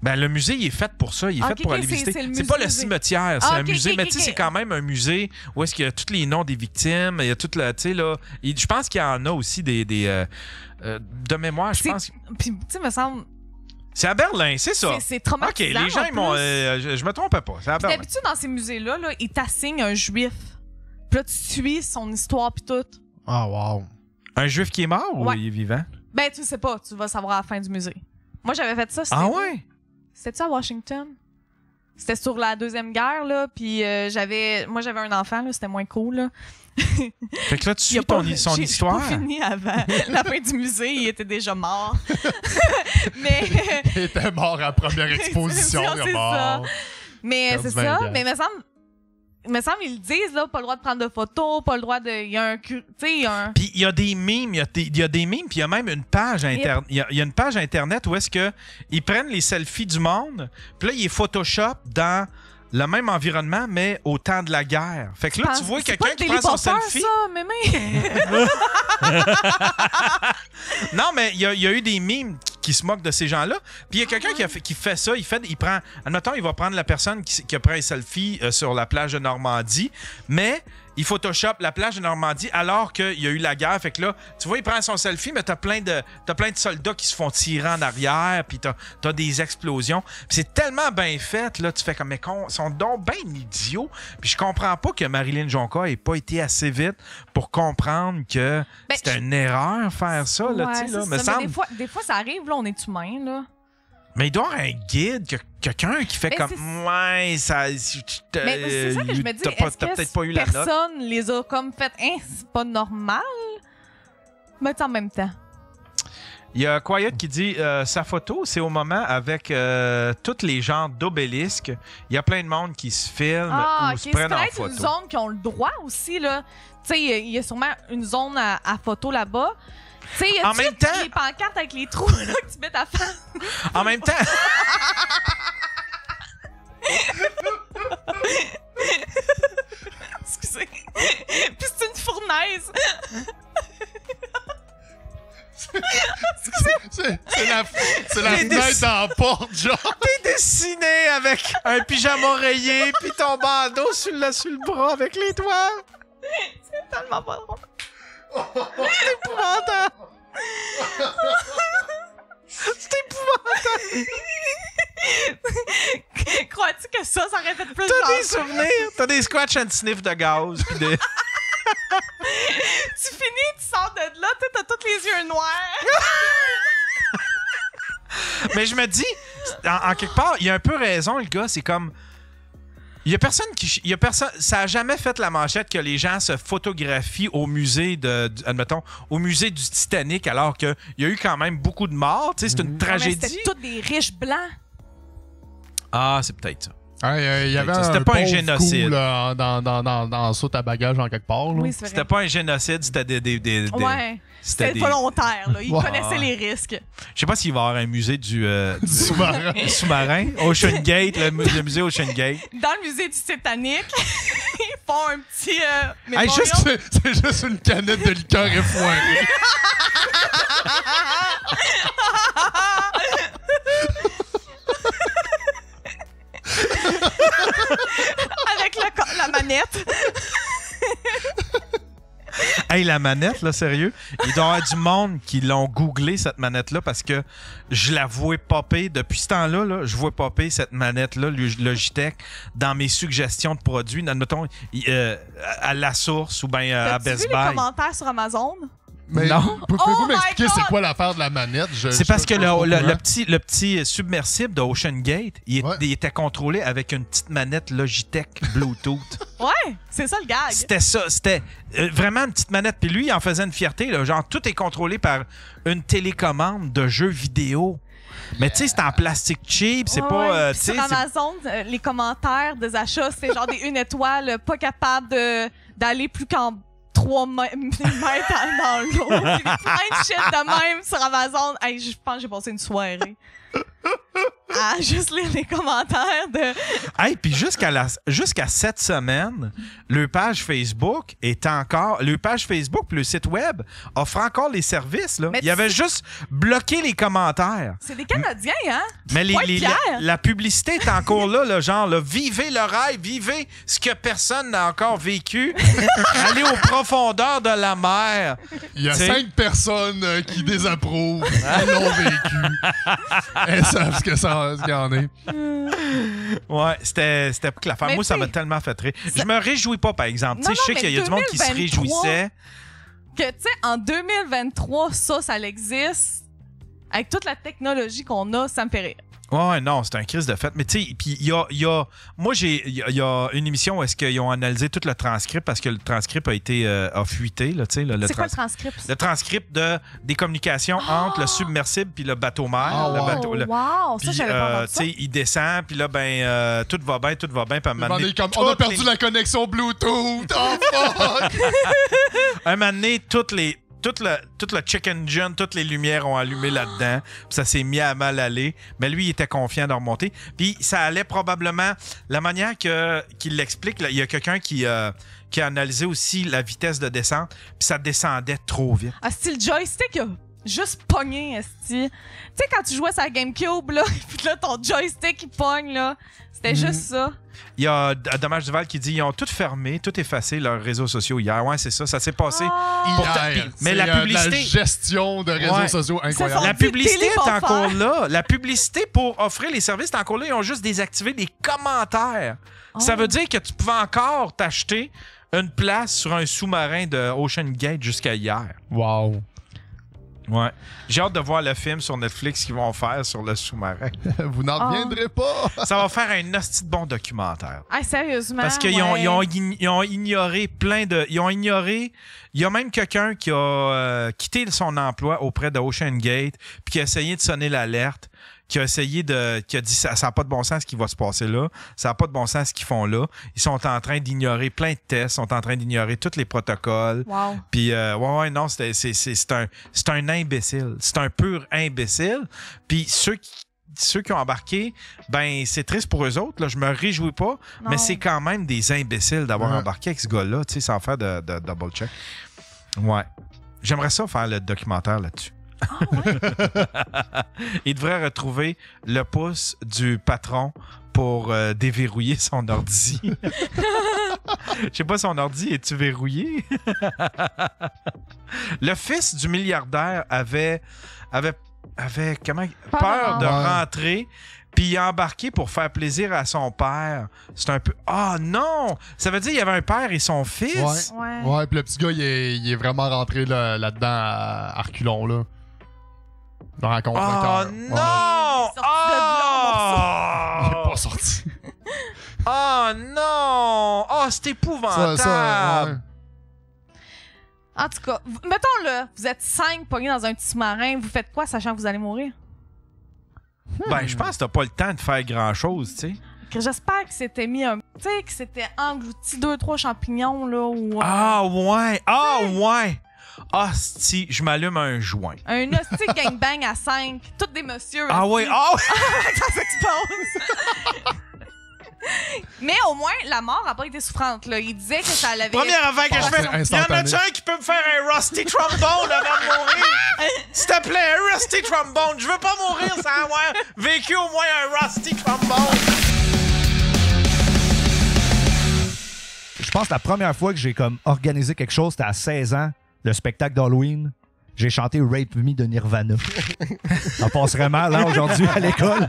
Ben, le musée, il est fait pour ça. Il est fait pour aller visiter. C'est pas le cimetière, c'est un musée. Mais tu sais, c'est quand même un musée où est-ce qu'il y a tous les noms des victimes. Il y a toute la... Tu sais, là... Je pense qu'il y en a aussi des de mémoire, je pense. Puis, tu sais, me semble... C'est à Berlin, c'est ça. C'est traumatisant. OK, les gens, ils m'ont... je me trompais pas. C'est à Berlin. D'habitude, dans ces musées-là, là, ils t'assignent un juif. Puis là, tu suis son histoire puis tout. Ah, wow. Un juif qui est mort ou il est vivant? Ben, tu sais pas. Tu vas savoir à la fin du musée. Moi, j'avais fait ça. Ah ouais? C'était-tu à Washington? C'était sur la Deuxième Guerre, là, puis j'avais un enfant, là, c'était moins cool, là. Fait que là, tu suis son histoire? J'ai pas fini avant la fin du musée, il était déjà mort. Mais... il était mort à la première exposition, il est mort. Ça. Mais c'est ça, mais il me semble ils le disent, là, pas le droit de prendre de photos, pas le droit de... Il y a un... Tu sais, Puis il y a des mimes, il y a des mimes, puis il y a même une page internet. Il y a une page internet où est-ce que ils prennent les selfies du monde, puis là, ils Photoshop dans le même environnement, mais au temps de la guerre. Fait que là, tu vois quelqu'un qui prend son selfie. Ça, Non, mais il y a eu des mimes qui se moquent de ces gens-là. Puis il y a quelqu'un qui fait ça. Il prend... Admettons, il va prendre la personne qui a pris un selfie sur la plage de Normandie, mais il Photoshop la plage de Normandie alors qu'il y a eu la guerre. Fait que là, tu vois, il prend son selfie, mais t'as plein de soldats qui se font tirer en arrière, puis t'as des explosions. Puis c'est tellement bien fait, là, tu fais comme, mais ils sont donc bien idiots. Puis je comprends pas que Marilyn Jonca ait pas été assez vite pour comprendre que c'était une erreur faire ça, là, tu sais, là. Mais des fois, ça arrive, là, on est humain, là. Mais il doit y avoir un guide, quelqu'un qui fait comme... Ouais, ça... Mais c'est ça que je me dis, est-ce que peut-être pas eu la note. Personne les a comme fait... c'est pas normal? Mais en même temps. Il y a Quiet qui dit sa photo, c'est au moment avec tous les genres d'obélisques. Il y a plein de monde qui se filme ou se prennent en photo. C'est une zone qui ont le droit aussi, là. Tu sais, il y a sûrement une zone à photo là-bas. Tu sais, en même temps, les pancartes avec les trous là, que tu mets ta femme. En même temps. Excusez. Puis c'est une fournaise. C'est la fenêtre dans la porte, genre. T'es dessiné avec un pyjama rayé puis ton bandeau sur le bras avec les doigts. C'est tellement pas drôle. C'est épouvantable. C'est épouvantable. Crois-tu que ça aurait fait plus T'as des genre- souvenirs. T'as des scratch and sniff de gaz. Pis de... Tu finis, tu sors de là, t'as tous les yeux noirs. Mais je me dis, en quelque part, il a un peu raison, le gars. C'est comme... Il y a personne qui... Ça a jamais fait la manchette que les gens se photographient au musée admettons, au musée du Titanic, alors qu'il y a eu quand même beaucoup de morts. Tu sais, c'est une tragédie. Mais c'était tous des riches blancs. Ah, c'est peut-être ça. Il y avait C'était un pas un pauvre génocide. coup, là, dans le saut à bagages en quelque part. Là. Oui, c'est vrai. C'était pas un génocide, c'était des Ouais. C'était des- volontaire, là. Ils Ouais. connaissaient les risques. Je sais pas s'il va y avoir un musée du sous-marin. sous-marin. Ocean Gate, le musée Ocean Gate. Dans le musée du Titanic, ils font un petit. Hey, juste- C'est juste une canette de liqueur effoirée. Avec la manette. Hey, la manette, là, sérieux? Il doit y avoir du monde qui l'ont googlé, cette manette-là, parce que je la vois popper. Depuis ce temps-là, là, je vois popper cette manette-là, Logitech, dans mes suggestions de produits. Admettons, à La Source ou bien à T'as-tu Best vu les Buy. commentaires sur Amazon? Mais Non. Pouvez-vous Oh my m'expliquer c'est God! quoi l'affaire de la manette? C'est parce que le petit... petit submersible de Ocean Gate, il était contrôlé avec une petite manette Logitech Bluetooth. Ouais, c'est ça le gag. C'était ça. C'était vraiment une petite manette. Puis lui, il en faisait une fierté. Là, genre, tout est contrôlé par une télécommande de jeux vidéo. Mais tu sais, c'est en plastique cheap. C'est Ouais, pas... puis tu sais, sur c'est- Amazon, les commentaires des achats, c'est genre des 1 étoile, pas capable d'aller plus qu'en 3 mètres dans l'eau. Puis plein de shit de même sur Amazon. Hey, je pense que j'ai passé une soirée à juste lire les commentaires de... Hey, puis jusqu'à cette semaine, le page Facebook est encore... Le page Facebook puis le site web offre encore les services. Là. Mais Il y avait juste bloqué les commentaires. C'est des Canadiens, hein? Mais Faut être fier. la publicité est encore là, genre, là, vivez le rêve, vivez ce que personne n'a encore vécu. Allez aux profondeurs de la mer. Il y a T'sais. 5 personnes qui désapprouvent. Elles l'ont vécu. Elles savent ce qu'il y en est. Ouais, c'était pas que l'affaire. Mais Moi, ça m'a t'sais, tellement fait rire. Je me réjouis pas, par exemple. Non, Tu sais, je sais non, qu'il y a mais du monde qui se 2023, réjouissait. Que, tu sais, en 2023, ça existe. Avec toute la technologie qu'on a, ça me fait rire. Ouais, non, c'est un crise de fête. Mais tu sais, puis il y a... Moi, il y a une émission où est-ce qu'ils ont analysé tout le transcript parce que le transcript a été a fuité, là, tu sais. C'est quoi le transcript? Le transcript des communications entre le submersible puis le bateau-mère. Oh, le wow. bateau, le- Wow, ça, Puis, j'avais pas entendu ça. tu sais, il descend, puis là, tout va bien, puis à un moment donné, On a perdu toutes la connexion Bluetooth. Oh, fuck! un moment donné, tout le check engine, toutes les lumières ont allumé là-dedans. Puis ça s'est mis à mal aller. Mais lui, il était confiant de remonter. Puis ça allait probablement... La manière qu'il l'explique, là, il y a quelqu'un qui a analysé aussi la vitesse de descente. Puis ça descendait trop vite. Ah, style joystick, a juste pogné, esti. Tu sais, quand tu jouais sur la GameCube, là, puis là, ton joystick, il pogne, là. C'était juste ça. Il y a Dommage Duval qui dit ils ont tout fermé, tout effacé leurs réseaux sociaux hier. Ouais, c'est ça. Ça s'est passé. Hier. Mais C'est, la publicité... la gestion de réseaux Ouais. sociaux incroyable. La publicité est télé encore vont là. La publicité pour offrir les services est encore là. Ils ont juste désactivé les commentaires. Ça veut dire que tu pouvais encore t'acheter une place sur un sous-marin de Ocean Gate jusqu'à hier. Wow. Ouais. J'ai hâte de voir le film sur Netflix qu'ils vont faire sur le sous-marin. Vous n'en reviendrez pas. Ça va faire un hostie de bon documentaire. Ah, sérieusement. Parce qu'ils ouais. ils ont ignoré plein de... Ils ont ignoré... Il y a même quelqu'un qui a quitté son emploi auprès de Ocean Gate puis qui a essayé de sonner l'alerte, qui a dit ça n'a pas de bon sens ce qui va se passer là, ça n'a pas de bon sens ce qu'ils font là. Ils sont en train d'ignorer plein de tests, sont en train d'ignorer tous les protocoles. Wow. Puis non, c'est un imbécile. C'est un pur imbécile. Puis ceux qui ont embarqué, ben c'est triste pour eux autres. Là, je me réjouis pas, Non. mais c'est quand même des imbéciles d'avoir embarqué avec ce gars-là, tu sais, sans faire de double-check. Ouais. J'aimerais ça faire le documentaire là-dessus. Il devrait retrouver le pouce du patron pour déverrouiller son ordi. Je sais pas, son ordi, est-tu verrouillé? Le fils du milliardaire avait peur de Ouais. rentrer, puis il a embarqué pour faire plaisir à son père. C'est un peu... Ah non! Ça veut dire qu'il y avait un père et son fils? Ouais, puis le petit gars, il est vraiment rentré là-dedans à reculons, là. Dans la rencontre. Oh non! Il est pas sorti. Oh non! Oh, c'est épouvantable! Ouais. En tout cas, mettons là, vous êtes 5 pognés dans un petit sous-marin, vous faites quoi sachant que vous allez mourir? Ben, je pense que t'as pas le temps de faire grand-chose, tu sais. Que j'espère que c'était mis un... Tu sais, que c'était englouti 2-3 champignons, là, ou... Ah ouais! Ah ouais! Hostie, je m'allume un joint. Un hostie gangbang à 5, tous des messieurs. Ah hostie. ouais! Ah ouais! Ça s'expose! Mais au moins, la mort n'a pas été souffrante, là. Il disait que ça l'avait... Première affaire que je fais, il y en a-tu un qui peut me faire un rusty trombone avant de mourir? S'il te plaît, un rusty trombone. Je veux pas mourir sans avoir vécu au moins un rusty trombone. Je pense que la première fois que j'ai comme organisé quelque chose, c'était à 16 ans, le spectacle d'Halloween. J'ai chanté Rape Me de Nirvana. Ça passerait mal, hein, aujourd'hui, à l'école.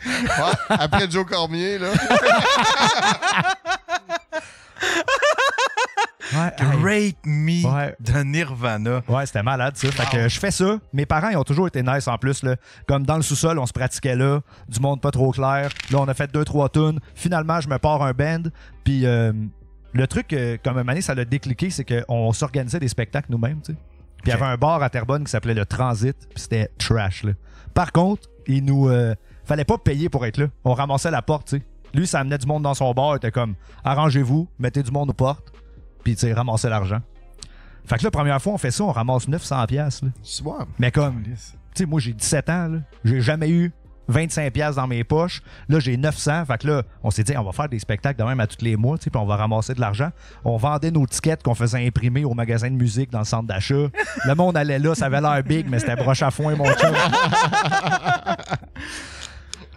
Ouais, après Joe Cormier, là. Rape Me de Nirvana. Ouais, c'était malade, ça. Fait que je fais ça. Mes parents, ils ont toujours été nice en plus, là. Comme dans le sous-sol, on se pratiquait là. Du monde pas trop clair. Là, on a fait 2-3 tunes. Finalement, je me pars un band. Puis le truc, comme une année, ça l'a décliqué, c'est qu'on s'organisait des spectacles nous-mêmes, tu sais. Puis il y avait un bar à Terrebonne qui s'appelait le Transit, puis c'était trash, là. Par contre, il nous fallait pas payer pour être là. On ramassait la porte, tu sais. Lui, ça amenait du monde dans son bar, il était comme arrangez-vous, mettez du monde aux portes, puis tu sais, ramassez l'argent. Fait que la première fois, on fait ça, on ramasse 900$, là. C'est bon. Mais comme, tu sais, moi, j'ai 17 ans, là. J'ai jamais eu 25$ dans mes poches. Là, j'ai 900. Fait que là, on s'est dit, on va faire des spectacles de même à tous les mois, tu sais, puis on va ramasser de l'argent. On vendait nos tickets qu'on faisait imprimer au magasin de musique dans le centre d'achat. Le monde allait là, ça avait l'air big, mais c'était broche à foin, mon chum.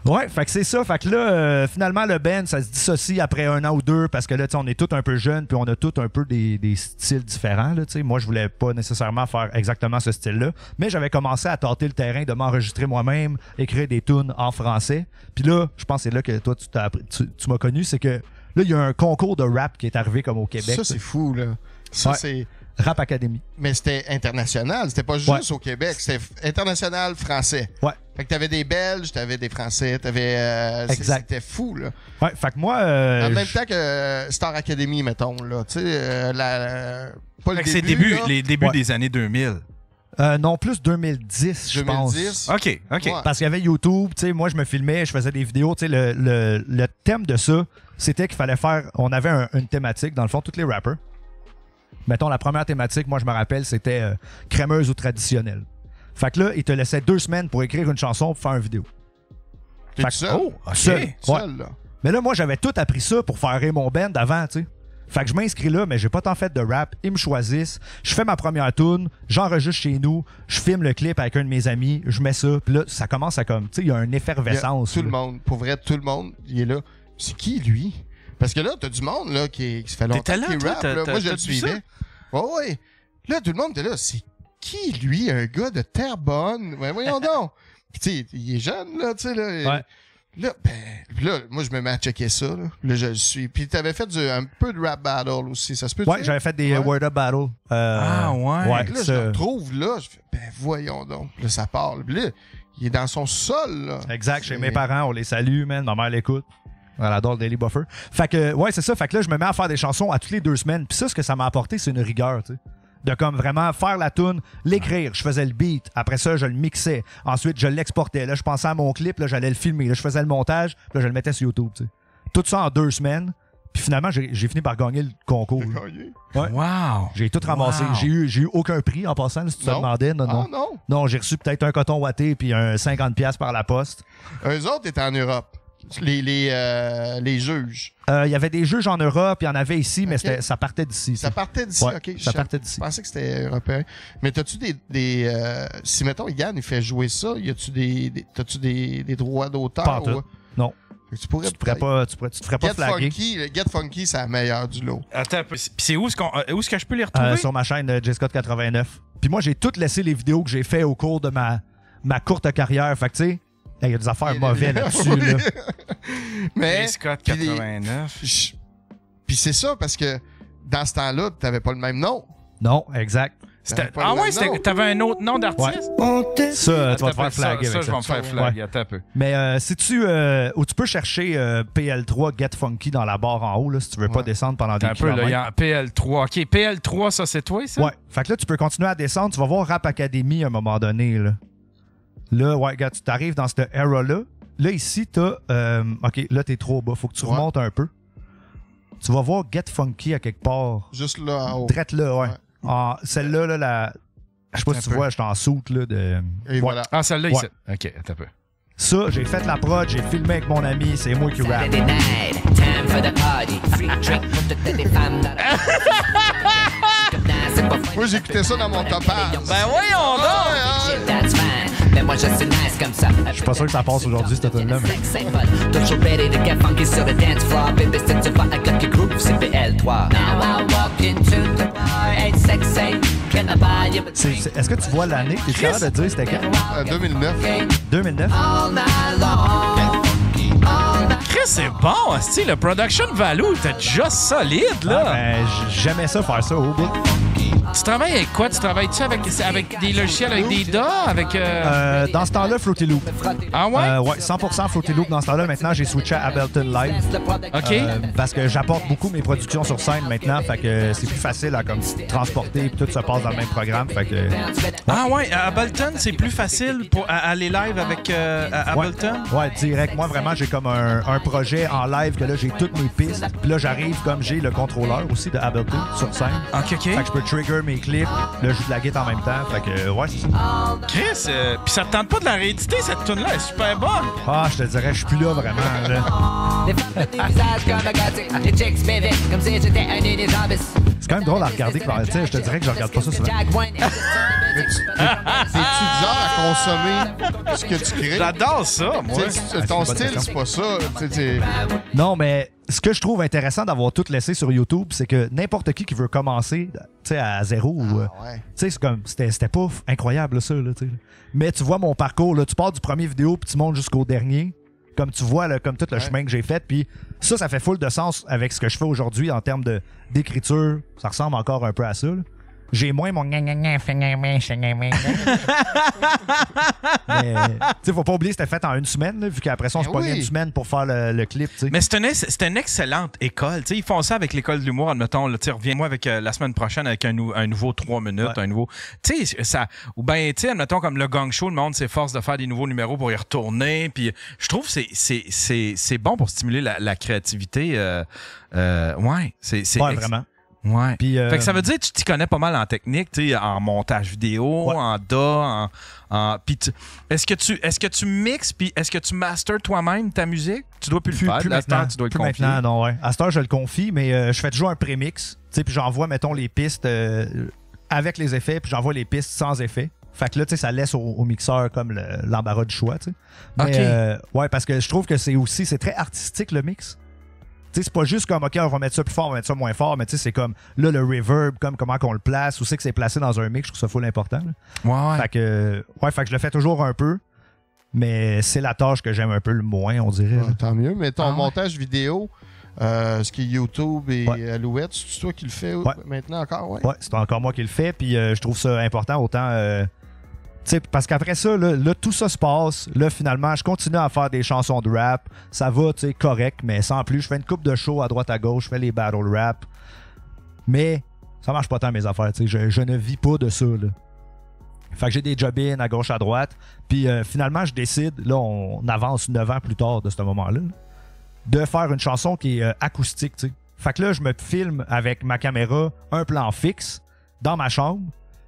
Ouais, fait que c'est ça. Fait que là, finalement, le band, ça se dissocie après 1 an ou 2 parce que là, tu sais, on est tous un peu jeunes puis on a tous un peu des styles différents, là, tu sais. Moi, je voulais pas nécessairement faire exactement ce style-là, mais j'avais commencé à tâter le terrain de m'enregistrer moi-même, écrire des tunes en français. Puis là, je pense que c'est là que toi, tu m'as connu, c'est que là, il y a un concours de rap qui est arrivé comme au Québec. Ça, c'est fou, là. Ça, ouais. c'est... Rap Academy. Mais c'était international, c'était pas juste au Québec, c'était international français. Ouais. Fait que t'avais des Belges, t'avais des Français, t'avais... Exact. C'était fou, là. Ouais, fait que moi... en même temps que Star Academy, mettons, là. Tu sais, pas le c'est début, les débuts des années 2000. Non, plus 2010, je pense. 2010? OK. Ouais. Parce qu'il y avait YouTube, tu sais, moi je me filmais, je faisais des vidéos, tu sais, le thème de ça, c'était qu'il fallait faire, on avait une thématique, dans le fond, tous les rappers. Mettons, la première thématique, moi je me rappelle, c'était crémeuse ou traditionnelle. Fait que là, il te laissait 2 semaines pour écrire une chanson pour faire une vidéo. T'es Fait que- seul? Oh, OK. seul, Seul, là. Mais là, moi j'avais tout appris ça pour faire rire mon band avant, tu sais. Fait que je m'inscris là, mais j'ai pas tant fait de rap. Ils me choisissent. Je fais ma première tune, j'enregistre chez nous, je filme le clip avec un de mes amis, je mets ça, puis là, ça commence à comme, tu sais, il y a une effervescence. Tout le là. monde, pour vrai, tout le monde, il est là. C'est qui, lui? Parce que là, t'as du monde, là, qui se fait longtemps T'étais là, qu'il toi? rappe, là. Moi, je T'as le vu suivais. ça? Ouais. Là, tout le monde était là. C'est qui, lui? Un gars de Terrebonne? Ouais, voyons donc. Puis, tu sais, il est jeune, là, tu sais, là. Ouais. Là, moi, je me mets à checker ça, là. Là, je le suis. Puis, t'avais fait un peu de rap battle aussi. Ça se peut? Ouais, j'avais fait des Word Up Battle. Ah, ouais. Ouais, Puis là, je ça- le retrouve là. Je fais, voyons donc. Là, ça parle. Puis là, il est dans son sol, là. Exact, chez C'est- mes parents, on les salue, man. Ma mère l'écoute. Elle adore le Daily Buffer. Fait que, ouais, c'est ça. Fait que là, je me mets à faire des chansons à toutes les 2 semaines. Puis ça, ce que ça m'a apporté, c'est une rigueur, tu sais. De comme vraiment faire la tune, l'écrire. Je faisais le beat. Après ça, je le mixais. Ensuite, je l'exportais. Là, je pensais à mon clip. Là, j'allais le filmer. Là, je faisais le montage. Puis là, je le mettais sur YouTube, tu sais. Tout ça en 2 semaines. Puis finalement, j'ai fini par gagner le concours. là. Ouais. Wow! J'ai tout ramassé. Wow. J'ai eu aucun prix en passant, si tu te Non. demandais. Non, non. Ah, non. Non, j'ai reçu peut-être un coton watté puis un 50$ par la poste. Eux autres étaient en Europe. Les juges. Il y avait des juges en Europe, il y en avait ici, mais Ok. ça partait d'ici. Ça partait d'ici, Ouais, ok. ça partait d'ici. Je pensais que c'était européen. Mais t'as-tu si mettons Yann il fait jouer ça, t'as-tu des droits d'auteur? Pas en tout. ou- Non. Fait que tu pourrais Tu te ferais pas Get flaguer. Get Funky, c'est la meilleure du lot. Attends un peu. Puis c'est où est-ce que je peux les retrouver? Sur ma chaîne J. Scott 89. Puis moi, j'ai tout laissé les vidéos que j'ai fait au cours de ma courte carrière. Fait que, tu sais, il y a des affaires mauvaises là-dessus. Là. Mais. Scott 89. Puis c'est ça, parce que dans ce temps-là, t'avais pas le même nom. Non, exact. Ah ouais, t'avais un autre nom d'artiste? Ouais. Ça, tu vas te faire flaguer avec ça. Ça, je vais me faire flaguer. Attends un peu. Mais si tu... ou tu peux chercher PL3 Get Funky dans la barre en haut, là, si tu veux pas descendre pendant des kilomètres. Un peu, là, il y a PL3. OK, PL3, ça, c'est toi, ça? Ouais. Fait que là, tu peux continuer à descendre. Tu vas voir Rap Academy à un moment donné, là. Là, ouais, regarde, tu t'arrives dans cette era-là. Là, ici, t'as... OK, là, t'es trop bas. Faut que tu remontes un peu. Tu vas voir Get Funky à quelque part. Juste là, en haut. Drette là, ouais. Ah, celle-là, là, la... Je sais pas si tu vois, j'étais en soute, là, de... Et voilà. Ah, celle-là, ici. OK, attends un peu. Ça, j'ai fait la prod, j'ai filmé avec mon ami, c'est moi qui rappe. Moi, j'écoutais ça dans mon topaz. Ben voyons donc! Mais moi je suis nice comme ça. Je suis pas sûr que ça passe aujourd'hui, cette tune-là, mais... Toujours ready to get funky sur le dance floor. Baby, c'est tu vas avec le groupe, c'est PL3. Now I walk into the bar, 868, can I buy you a drink? Est-ce que tu vois l'année? T'es capable de dire c'était quand? 2009. 2009? All night long. Chris, c'est bon, asti, le production value, t'es déjà solide, là. Ah, ben, j'aimais ça faire ça au bout. Tu travailles avec quoi? Tu travailles-tu avec des logiciels, avec des DAW, avec... Dans ce temps-là, Fruity Loop. Ah ouais? Ouais, 100% Fruity Loop dans ce temps-là. Maintenant, j'ai switché à Ableton Live. OK. Parce que j'apporte beaucoup mes productions sur scène maintenant, fait que c'est plus facile à comme transporter et tout se passe dans le même programme, fait que... Ah ouais, Ableton, c'est plus facile pour aller live avec Ableton? Ouais, direct. Moi, vraiment, j'ai comme un projet en live que là, j'ai toutes mes pistes. Puis là, j'arrive comme j'ai le contrôleur aussi de Ableton sur scène. OK. Fait que je peux trigger mes clips. Là, je joue de la guitare en même temps. Fait que, ouais, c'est ça. Chris, pis ça te tente pas de la rééditer, cette tune-là? Elle est super bonne. Ah, je te dirais, je suis plus là, vraiment, là. C'est quand même drôle à regarder. Tu sais, je te dirais que je regarde pas ça souvent. T'es-tu bizarre à consommer ce que tu crées? J'adore ça, moi. Ton style, c'est pas ça. Non, mais ce que je trouve intéressant d'avoir tout laissé sur YouTube, c'est que n'importe qui veut commencer à zéro, c'est comme c'était pas incroyable ça. Là, mais tu vois mon parcours, là, tu pars du premier vidéo puis tu montes jusqu'au dernier. Comme tu vois, là, comme tout le chemin que j'ai fait. Puis ça fait full de sens avec ce que je fais aujourd'hui en termes d'écriture. Ça ressemble encore un peu à ça. Là. J'ai moins mon mais tu sais, faut pas oublier que c'était fait en une semaine, là, vu qu'après ça, on se pognait une semaine pour faire le clip. T'sais. Mais c'est une excellente école. T'sais, ils font ça avec l'école de l'humour, admettons. Reviens-moi avec la semaine prochaine avec un nouveau 3 minutes, un nouveau. Tu sais, ça. Ou bien, tu sais, admettons, comme le gang show, le monde s'efforce de faire des nouveaux numéros pour y retourner. Puis je trouve que c'est bon pour stimuler la créativité. Ouais, vraiment. Ouais. Puis, fait que ça veut dire que tu t'y connais pas mal en technique, tu sais, en montage vidéo, en DA, puis est-ce que tu mixes puis est-ce que tu masters toi-même ta musique? Tu dois plus le faire. À cette heure, tu dois le confier. Maintenant, non, ouais. À cette heure, je le confie, mais je fais toujours un prémix, tu sais, puis j'envoie, mettons, les pistes avec les effets, puis j'envoie les pistes sans effets. Fait que là, tu sais, ça laisse au mixeur comme l'embarras du choix, tu sais. Mais, ouais, parce que je trouve que c'est très artistique, le mix. C'est pas juste comme, OK, on va mettre ça plus fort, on va mettre ça moins fort, mais c'est comme, là, le reverb, comme comment qu'on le place, où c'est que c'est placé dans un mix, je trouve ça full important. Là. Ouais. Fait que je le fais toujours un peu, mais c'est la tâche que j'aime un peu le moins, on dirait. Ouais, tant mieux, mais ton montage vidéo, ce qui est YouTube et Alouette, c'est toi qui le fais maintenant encore? Ouais, c'est encore moi qui le fais, puis je trouve ça important autant... T'sais, parce qu'après ça, là, tout ça se passe. Là, finalement, je continue à faire des chansons de rap. Ça va, tu sais, correct, mais sans plus. Je fais une coupe de show à droite à gauche. Je fais les battle rap. Mais ça marche pas tant mes affaires. Tu sais, je ne vis pas de ça. Là. Fait que j'ai des job-in à gauche, à droite. Puis finalement, je décide, là, on avance 9 ans plus tard de ce moment-là, de faire une chanson qui est acoustique. Tu sais. Fait que là, je me filme avec ma caméra, un plan fixe, dans ma chambre.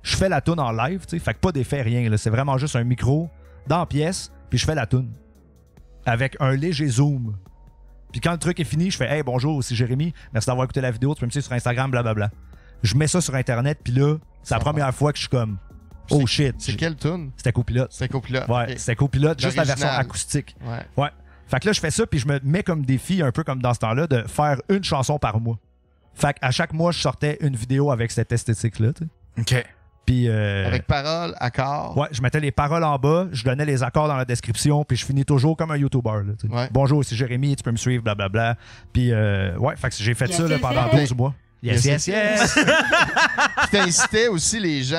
Je fais la toune en live, tu sais, fait que pas d'effet, rien. Là. C'est vraiment juste un micro dans la pièce, puis je fais la toune. Avec un léger zoom. Puis quand le truc est fini, je fais « Hey, bonjour, c'est Jérémy. Merci d'avoir écouté la vidéo. Tu peux me suivre sur Instagram, blablabla. » Je mets ça sur Internet, puis là, c'est la première fois que je suis comme « Oh shit. » C'est quelle toune? C'était Copilote. C'était Copilote. Ouais, okay. C'était Copilote, juste la version acoustique. Ouais. Fait que là, je fais ça, puis je me mets comme défi, un peu comme dans ce temps-là, de faire une chanson par mois. Fait qu'à chaque mois, je sortais une vidéo avec cette esthétique-là, tu sais. OK. Puis, avec paroles, accords. Ouais, je mettais les paroles en bas, je donnais les accords dans la description, puis je finis toujours comme un YouTuber. Là, ouais. Bonjour, c'est Jérémy, tu peux me suivre, blablabla. Puis, ouais, fait que j'ai fait ça là, pendant 12 mois. Yes. Tu t'incitais aussi les gens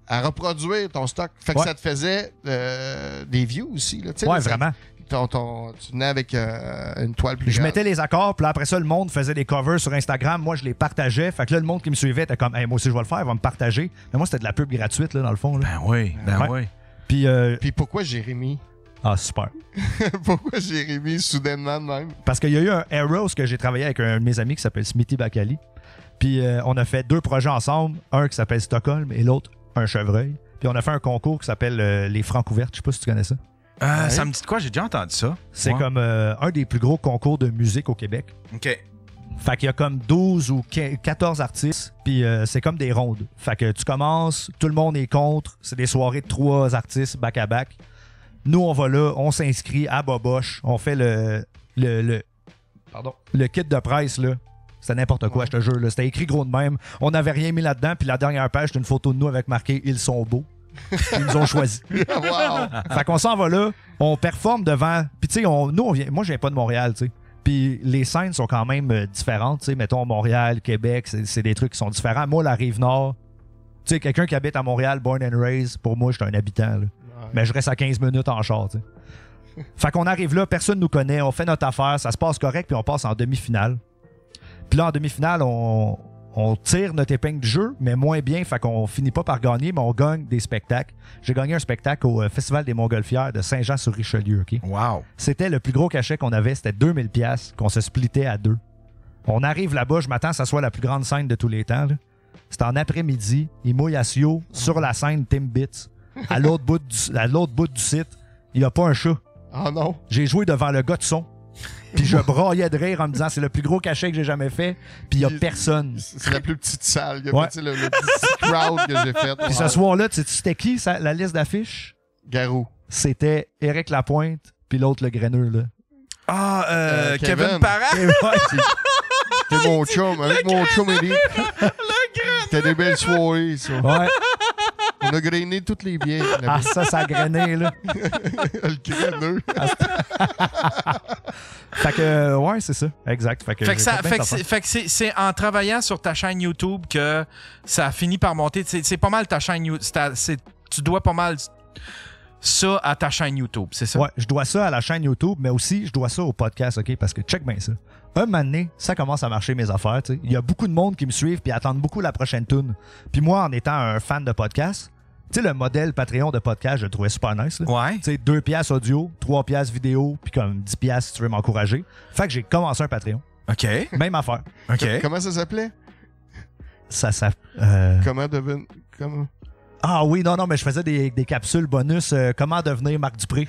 à reproduire ton stock. Fait que ça te faisait des views aussi. Là, ouais, vraiment. Tu venais avec une toile plus Je grande. mettais les accords, puis après ça, le monde faisait des covers sur Instagram. Moi, je les partageais. Fait que là, le monde qui me suivait était comme, hey, moi aussi, je vais le faire, il va me partager. Mais moi, c'était de la pub gratuite, là, dans le fond. Là. Ben oui. Puis pourquoi Jérémy? Ah, super. Pourquoi Jérémy, soudainement de même? Parce qu'il y a eu un Arrows que j'ai travaillé avec un de mes amis qui s'appelle Smithy Bakali. Puis on a fait 2 projets ensemble. Un qui s'appelle Stockholm et l'autre, un chevreuil. Puis on a fait un concours qui s'appelle les Francs ouvertes. Je sais pas si tu connais ça. Ça me dit de quoi? J'ai déjà entendu ça. C'est comme un des plus gros concours de musique au Québec. OK. Fait qu'il y a comme 12 ou 14 artistes, puis c'est comme des rondes. Fait que tu commences, tout le monde est contre. C'est des soirées de 3 artistes back-à-back. Nous, on va là, on s'inscrit à Boboche. On fait le kit de presse, là. C'était n'importe quoi, je te jure. C'était écrit gros de même. On n'avait rien mis là-dedans, puis la dernière page, c'était une photo de nous avec marqué « Ils sont beaux ». Ils nous ont choisis. Wow. Fait qu'on s'en va là, on performe devant. Puis tu sais, moi je viens pas de Montréal, tu sais. Puis les scènes sont quand même différentes, tu sais. Mettons Montréal, Québec, c'est des trucs qui sont différents. Moi, la Rive-Nord, tu sais, quelqu'un qui habite à Montréal, born and raised, pour moi, je suis un habitant, là. Ouais. Mais je reste à 15 minutes en char, tu sais. Fait qu'on arrive là, personne nous connaît, on fait notre affaire, ça se passe correct, puis on passe en demi-finale. Puis là, en demi-finale, on tire notre épingle du jeu, mais moins bien, fait qu'on finit pas par gagner, mais on gagne des spectacles. J'ai gagné un spectacle au Festival des Montgolfières de Saint-Jean-sur-Richelieu, OK? Wow! C'était le plus gros cachet qu'on avait, c'était 2000$ qu'on se splittait à 2. On arrive là-bas, je m'attends que ça soit la plus grande scène de tous les temps, là. C'était en après-midi, il mouille à Sio, sur la scène Timbits. À l'autre bout du site, il n'y a pas un chat. Oh non! J'ai joué devant le gars de son. Puis je braillais de rire en me disant c'est le plus gros cachet que j'ai jamais fait. Puis il y a personne. C'est la plus petite salle. Il y a pas le petit crowd que j'ai fait. Puis ce soir-là, tu sais, c'était qui la liste d'affiches? Garou. C'était Éric Lapointe, puis l'autre, le graineux, là. Ah, Kevin Parent? C'était mon chum. Avec mon chum, Éric. C'était des belles soirées, ça. Ouais. On a grainé toutes les bières. Ah, ça a grainé, là. Le graineux. Fait que, ouais, c'est ça. Exact. Fait que c'est en travaillant sur ta chaîne YouTube que ça a fini par monter. C'est pas mal ta chaîne YouTube. Tu dois pas mal ça à ta chaîne YouTube, c'est ça? Ouais, je dois ça à la chaîne YouTube, mais aussi, je dois ça au podcast, OK? Parce que check bien ça. Un moment donné, ça commence à marcher mes affaires, tu sais. Il y a beaucoup de monde qui me suivent puis attendent beaucoup la prochaine tune. Puis moi, en étant un fan de podcast, tu sais, le modèle Patreon de podcast, je le trouvais super nice. Là. Ouais. Tu sais, 2$ audio, 3$ vidéo, puis comme 10$ si tu veux m'encourager. Fait que j'ai commencé un Patreon. OK. Même affaire. OK. Comment ça s'appelait? Comment? Ah oui, non, mais je faisais des capsules bonus. Comment devenir Marc Dupré?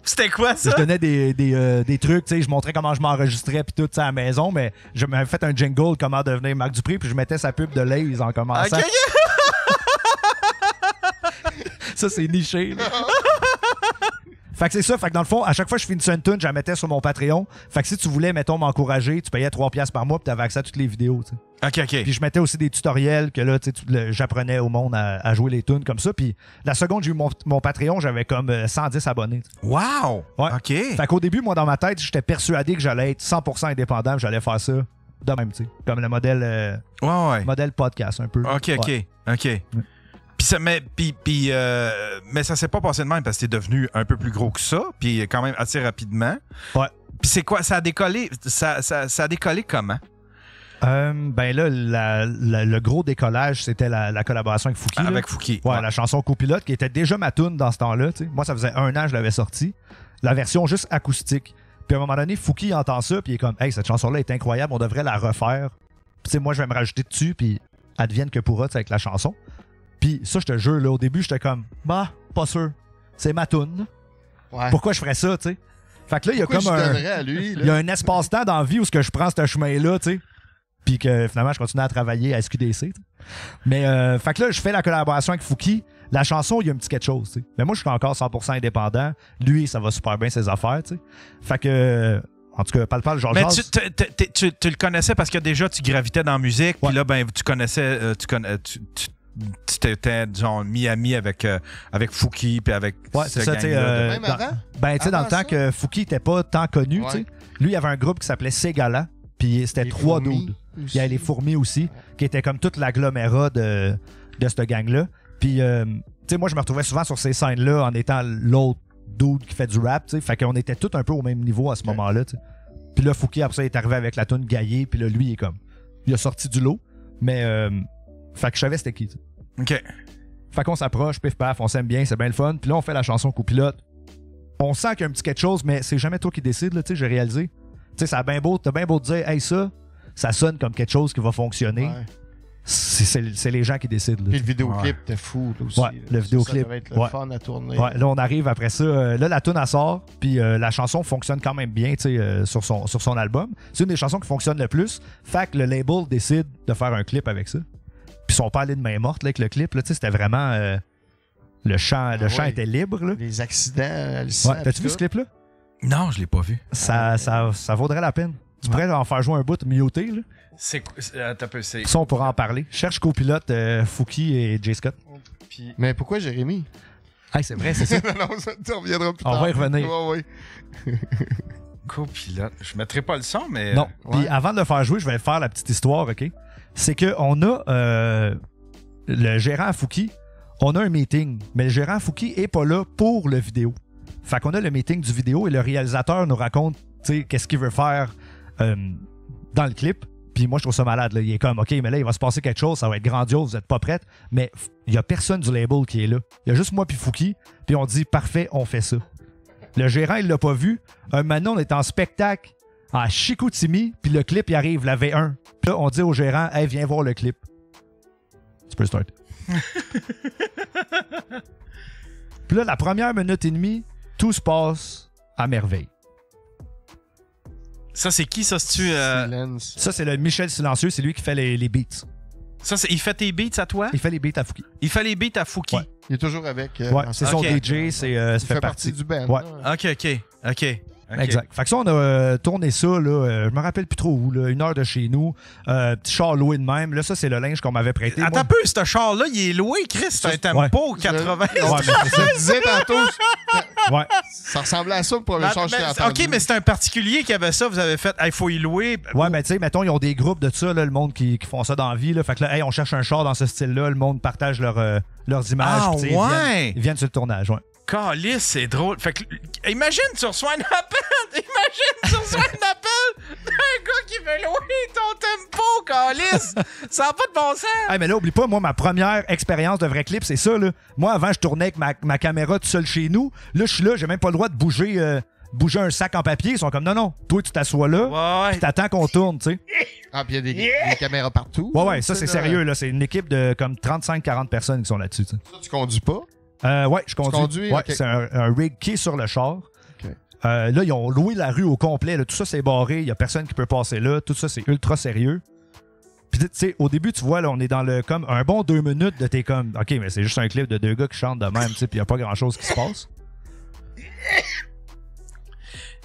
C'était quoi ça? Je donnais des trucs, tu sais, je montrais comment je m'enregistrais puis tout ça à la maison, mais je m'avais fait un jingle comment devenir Marc Dupré puis je mettais sa pub de Lay's en commençant. Okay. Ça, c'est niché. Là. Fait que c'est ça. Fait que dans le fond, à chaque fois que je finissais une tune, je la mettais sur mon Patreon. Fait que si tu voulais, mettons, m'encourager, tu payais 3$ par mois puis t'avais accès à toutes les vidéos, tu sais. OK. Puis je mettais aussi des tutoriels que là, tu sais, j'apprenais au monde à jouer les tunes comme ça. Puis la seconde j'ai eu mon Patreon, j'avais comme 110 abonnés. T'sais. Wow! Ouais. OK. Fait qu'au début, moi, dans ma tête, j'étais persuadé que j'allais être 100% indépendant, j'allais faire ça de même, tu sais. Comme le modèle, modèle podcast, un peu. OK. Ouais. Mais ça s'est pas passé de même parce que t'es devenu un peu plus gros que ça, puis quand même assez rapidement. Ouais. Puis c'est quoi? Ça a décollé, ça a décollé comment? Ben là, le gros décollage, c'était la collaboration avec Fouki. Avec Fouki. Ouais, la chanson Copilote, qui était déjà ma tune dans ce temps-là. T'sais. Moi, ça faisait 1 an que je l'avais sortie. La version juste acoustique. Puis à un moment donné, Fouki entend ça, puis il est comme, hey, cette chanson-là est incroyable, on devrait la refaire. Puis moi, je vais me rajouter dessus, puis advienne que pourra avec la chanson. Puis ça, je te jure, là, au début, j'étais comme, bah, pas sûr. C'est ma toune. Ouais. Pourquoi je ferais ça, tu sais? Fait que là, il y a Pourquoi comme je donnerais à lui, là? Il y a un espace-temps dans la vie où ce que je prends ce chemin-là, tu sais. Puis que finalement, je continue à travailler à SQDC. T'sais. Mais, fait que là, je fais la collaboration avec Fouki. La chanson, il y a un petit quelque chose, tu sais. Mais moi, je suis encore 100% indépendant. Lui, ça va super bien ses affaires, tu sais. Fait que, En tout cas, parle Georges. Mais tu le connaissais parce que déjà, tu gravitais dans la musique. Puis là, ben, tu connaissais... tu t'étais, genre, Miami avec Fouki, puis avec... Ouais, c'est ça, tu sais... Même avant? Ben, tu sais, dans le temps que Fouki était pas tant connu, Ouais. tu sais, lui, il y avait un groupe qui s'appelait Segala, puis c'était Les 3 Fourmis dudes. aussi. Il y avait les Fourmis aussi, qui étaient comme toute l'agglomérat de cette gang-là. Puis, tu sais, moi, je me retrouvais souvent sur ces scènes-là en étant l'autre dude qui fait du rap, tu sais. Fait qu'on était tous un peu au même niveau à ce moment-là, tu sais. Puis là, Fouki, après ça, il est arrivé avec la tune Gaillé, puis là, lui, il est comme... Il a sorti du lot, mais... fait que je savais c'était qui, tu sais. OK. Fait qu'on s'approche, pif paf, on s'aime bien, c'est bien le fun. Puis là, on fait la chanson copilote. On sent qu'il y a un petit quelque chose, mais c'est jamais toi qui décides, là, tu sais, j'ai réalisé. Tu sais, t'as bien beau te dire, hey, ça sonne comme quelque chose qui va fonctionner. Ouais. C'est les gens qui décident. Là. Puis le vidéoclip, t'es fou, là aussi. Ouais, le vidéoclip. Ça devait être le fun à tourner. Ouais, là, on arrive après ça. Là, la tune, elle sort, puis la chanson fonctionne quand même bien, tu sais, sur son album. C'est une des chansons qui fonctionne le plus. Fait que le label décide de faire un clip avec ça. Puis ils sont pas allés de main morte là, avec le clip. Là, c'était vraiment... le chant était libre. Là. Les accidents, ouais, t'as-tu vu ce clip-là? Non, je l'ai pas vu. Ça vaudrait la peine. Tu pourrais en faire jouer un bout muté. Là. C'est Ça, on pourra en parler. Cherche copilote Fouki et Jay Scott. Puis... Mais pourquoi Jérémy? Hey, c'est vrai, c'est ça. Non, ça tu reviendras plus on tard. Va y revenir. Ouais. Copilote. Je mettrai pas le son, mais... Non. Puis avant de le faire jouer, je vais faire la petite histoire, OK? C'est qu'on a le gérant à Fouki, on a un meeting, mais le gérant à Fouki est pas là pour le vidéo. Fait qu'on a le meeting du vidéo et le réalisateur nous raconte, tu sais, qu'est-ce qu'il veut faire dans le clip. Puis moi, je trouve ça malade. Là. Il est comme, OK, mais là, il va se passer quelque chose, ça va être grandiose, vous êtes pas prête. Mais il y a personne du label qui est là. Il y a juste moi puis Fouki, puis on dit, parfait, on fait ça. Le gérant, il l'a pas vu. Un moment, on est en spectacle à Chicoutimi, puis le clip, il arrive, la V1. Puis là, on dit au gérant, hey, viens voir le clip. Tu peux start. Puis là, la première minute et demie, tout se passe à merveille. Ça, c'est qui, ça? Ça, c'est le Michel Silencieux, c'est lui qui fait les beats. Ça, il fait tes beats à toi? Il fait les beats à Fouki. Il fait les beats à Fouki? Ouais. Il est toujours avec... ouais, c'est son DJ, ça fait partie du band. Ouais. OK. Exact. Fait que ça, on a tourné ça, là, je me rappelle plus trop où, là, 1 heure de chez nous. Petit char loué de même. Là, ça, c'est le linge qu'on m'avait prêté. Attends un peu, ce char-là, il est loué, Chris. C'est un tempo 80. Ouais, mais c'est ça. Je disais tantôt. Ouais. Ça ressemblait à ça, le premier char que j'ai entendu. OK, mais c'est un particulier qui avait ça. Vous avez fait, il faut y louer. Ouais, mais tu sais, mettons, ils ont des groupes de ça, là, le monde qui font ça dans la vie. Là. Fait que là, hey, on cherche un char dans ce style-là. Le monde partage leurs images. Ah, pis, ouais. Ils viennent sur le tournage, ouais. Calice, c'est drôle. Fait que, imagine, tu reçois un appel. Imagine, tu reçois un appel d'un gars qui veut louer ton tempo, calice. Ça n'a pas de bon sens. Hey, mais là, oublie pas, moi, ma première expérience de vrai clip, c'est ça, là. Moi, avant, je tournais avec ma caméra tout seul chez nous. Là, je suis là, j'ai même pas le droit de bouger un sac en papier. Ils sont comme, non, toi, tu t'assois là, puis t'attends qu'on tourne, tu sais. Ah, puis il y a des caméras partout. Ouais, ça, c'est sérieux, là. C'est une équipe de comme 35-40 personnes qui sont là-dessus, tu sais. Ça, tu conduis pas? Ouais, je conduis. Tu conduis? Ouais, okay. C'est un rig qui est sur le char. Okay. Là, ils ont loué la rue au complet. Là. Tout ça, c'est barré. Il n'y a personne qui peut passer là. Tout ça, c'est ultra sérieux. Puis, tu sais, au début, tu vois, là, on est dans comme un bon 2 minutes de t'es comme, OK, mais c'est juste un clip de 2 gars qui chantent de même, tu sais, puis il n'y a pas grand-chose qui se passe.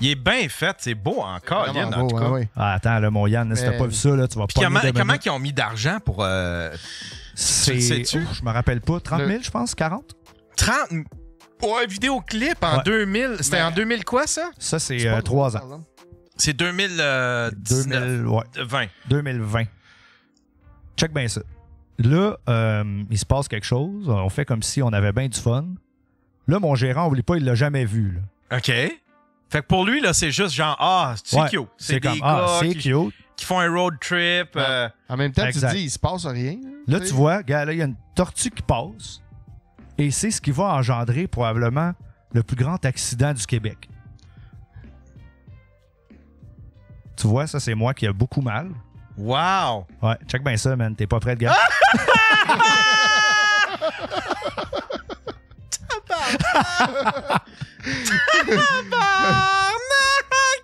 Il est bien fait, c'est beau encore, Yann, en tout cas. Ouais. Ah, attends, là, mon Yann, si t'as pas vu ça, là, tu vas pas. Comment ils ont mis d'argent pour. Sais-tu? Je me rappelle pas. 30 000, je pense, 40? 30 pour un vidéoclip en 2000. C'était en 2000 quoi, ça? Ça, c'est 3 ans. C'est 2020. Check bien ça. Là, il se passe quelque chose. On fait comme si on avait bien du fun. Là, mon gérant, oublie pas, il l'a jamais vu. Là. OK. Fait que pour lui, là, c'est juste genre, c'est cute. C'est des gars qui font un road trip. En même temps, exact. Tu te dis, il se passe rien. Là, tu vois, gars, là, il y a une tortue qui passe. Et c'est ce qui va engendrer probablement le plus grand accident du Québec. Tu vois, ça, c'est moi qui a beaucoup mal. Wow! Ouais, check bien ça, man. T'es pas prêt, gars?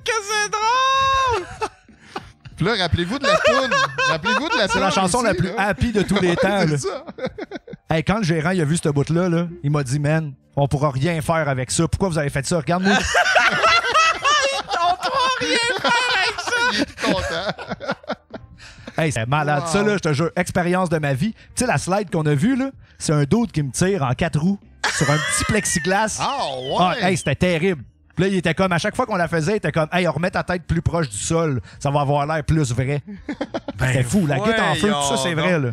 Que c'est drôle! Puis là, rappelez-vous de la toune. C'est la chanson la plus happy de tous les temps. Là. Ça. Hey, quand le gérant il a vu cette bout-là, là, il m'a dit, man, on pourra rien faire avec ça. Pourquoi vous avez fait ça? Regarde-moi. On pourra rien faire Hey, c'est malade. Wow. Ça, là, je te jure, expérience de ma vie. Tu sais, la slide qu'on a vue, là, c'est un dude qui me tire en 4 roues sur un petit plexiglas. Hey, c'était terrible. Puis là, il était comme, à chaque fois qu'on la faisait, il était comme, hey, on remet ta tête plus proche du sol, ça va avoir l'air plus vrai. C'était fou. La guitare en feu, tout ça, c'est vrai, là.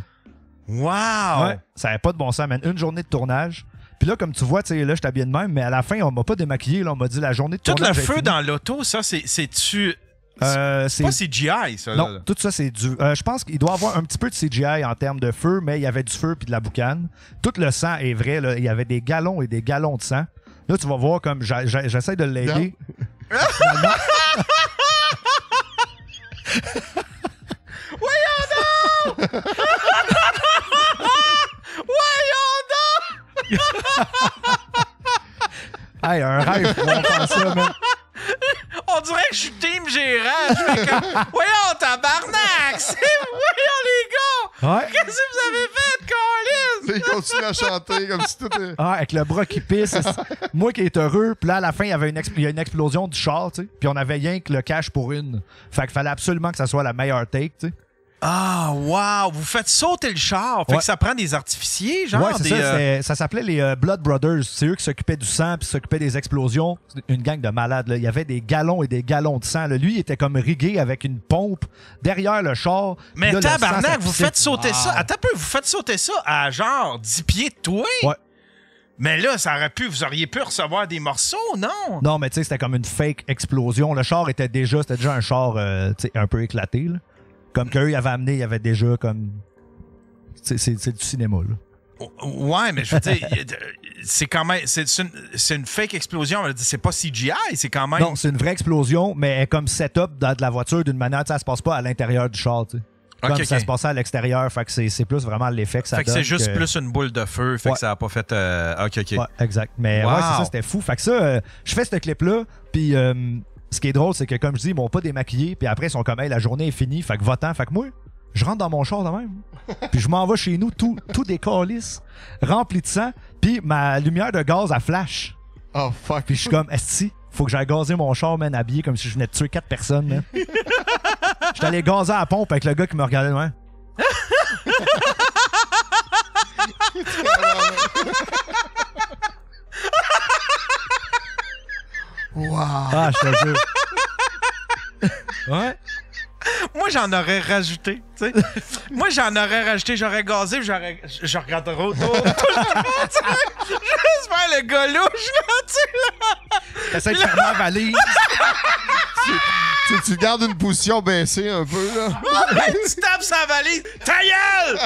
Wow! Ouais, ça avait pas de bon sens, man. Une journée de tournage. Puis là, comme tu vois, tu sais, là, je t'habille de même, mais à la fin, on m'a pas démaquillé, là. On m'a dit la journée de Tout tournage. le feu dans l'auto, ça, c'est-tu. C'est pas CGI, ça. Non, là. tout ça, c'est du. Je pense qu'il doit avoir un petit peu de CGI en termes de feu, mais il y avait du feu puis de la boucane. Tout le sang est vrai, là. Il y avait des gallons et des gallons de sang. Là, tu vas voir comme j'essaie de l'aider. Voyons donc! Voyons donc! Hey, un rêve pour faire ça, man. On dirait que je suis team gérant. Je fais comme, voyons, tabarnak! Voyons, les gars! Ouais. Qu'est-ce que vous avez fait, Colin? Il continue à chanter comme si tout est... Ah, avec le bras qui pisse. Moi qui est heureux. Puis là, à la fin, il y avait une explosion du char, tu sais. Puis on avait rien que le cash pour une. Fait qu'il fallait absolument que ça soit la meilleure take, tu sais. Ah, wow! Vous faites sauter le char. Fait Ouais. que ça prend des artificiers, genre. Ouais, c'est des, ça. Ça s'appelait les Blood Brothers. C'est eux qui s'occupaient du sang puis s'occupaient des explosions. Une gang de malades, là. Il y avait des gallons et des gallons de sang, là. Lui, il était comme rigué avec une pompe derrière le char. Mais là, le sang, ça tabarnak, vous pissait. faites sauter ça. Attends un peu, vous faites sauter ça à genre 10 pieds de toi? Ouais. Mais là, ça aurait pu, vous auriez pu recevoir des morceaux, non? Non, mais tu sais, c'était comme une fake explosion. Le char c'était déjà un char tu sais, un peu éclaté, là. Comme qu'eux, ils avaient amené, il y avait déjà comme... C'est du cinéma, là. Ouais, mais je veux dire, c'est quand même... C'est une fake explosion. C'est pas CGI, c'est quand même... Non, c'est une vraie explosion, mais elle est comme setup dans de la voiture d'une manière, tu sais, ça se passe pas à l'intérieur du char, tu sais. Comme ça se passait à l'extérieur, fait que c'est plus vraiment l'effet que ça donne. Fait que c'est juste plus une boule de feu, fait que ça a pas fait... OK. Ouais, exact. Mais wow. ouais, c'est ça, c'était fou. Fait que ça, je fais ce clip-là, puis ce qui est drôle, c'est que comme je dis, ils m'ont pas démaquillé, puis après, ils sont comme, hey, la journée est finie, fait que va-t'en. Fait que moi, je rentre dans mon char de même, puis je m'en vais chez nous, tout des câlisses, rempli de sang, puis ma lumière de gaz, elle flash. Oh, fuck. Puis je suis comme, esti, faut que j'aille gazer mon char, man, habillé comme si je venais de tuer 4 personnes, man. J'étais allé gazer à la pompe avec le gars qui me regardait de même. Wow. Ah, je te jure. Ouais. Moi, j'en aurais rajouté, tu sais. Moi, j'en aurais rajouté, j'aurais gazé, je regarderais autour tout le temps, tu sais. Juste faire le gars louche, là, tu sais, là. T'essaies de faire ma valise. Tu gardes une position baissée un peu, là. Tu tapes sa valise. Ta gueule!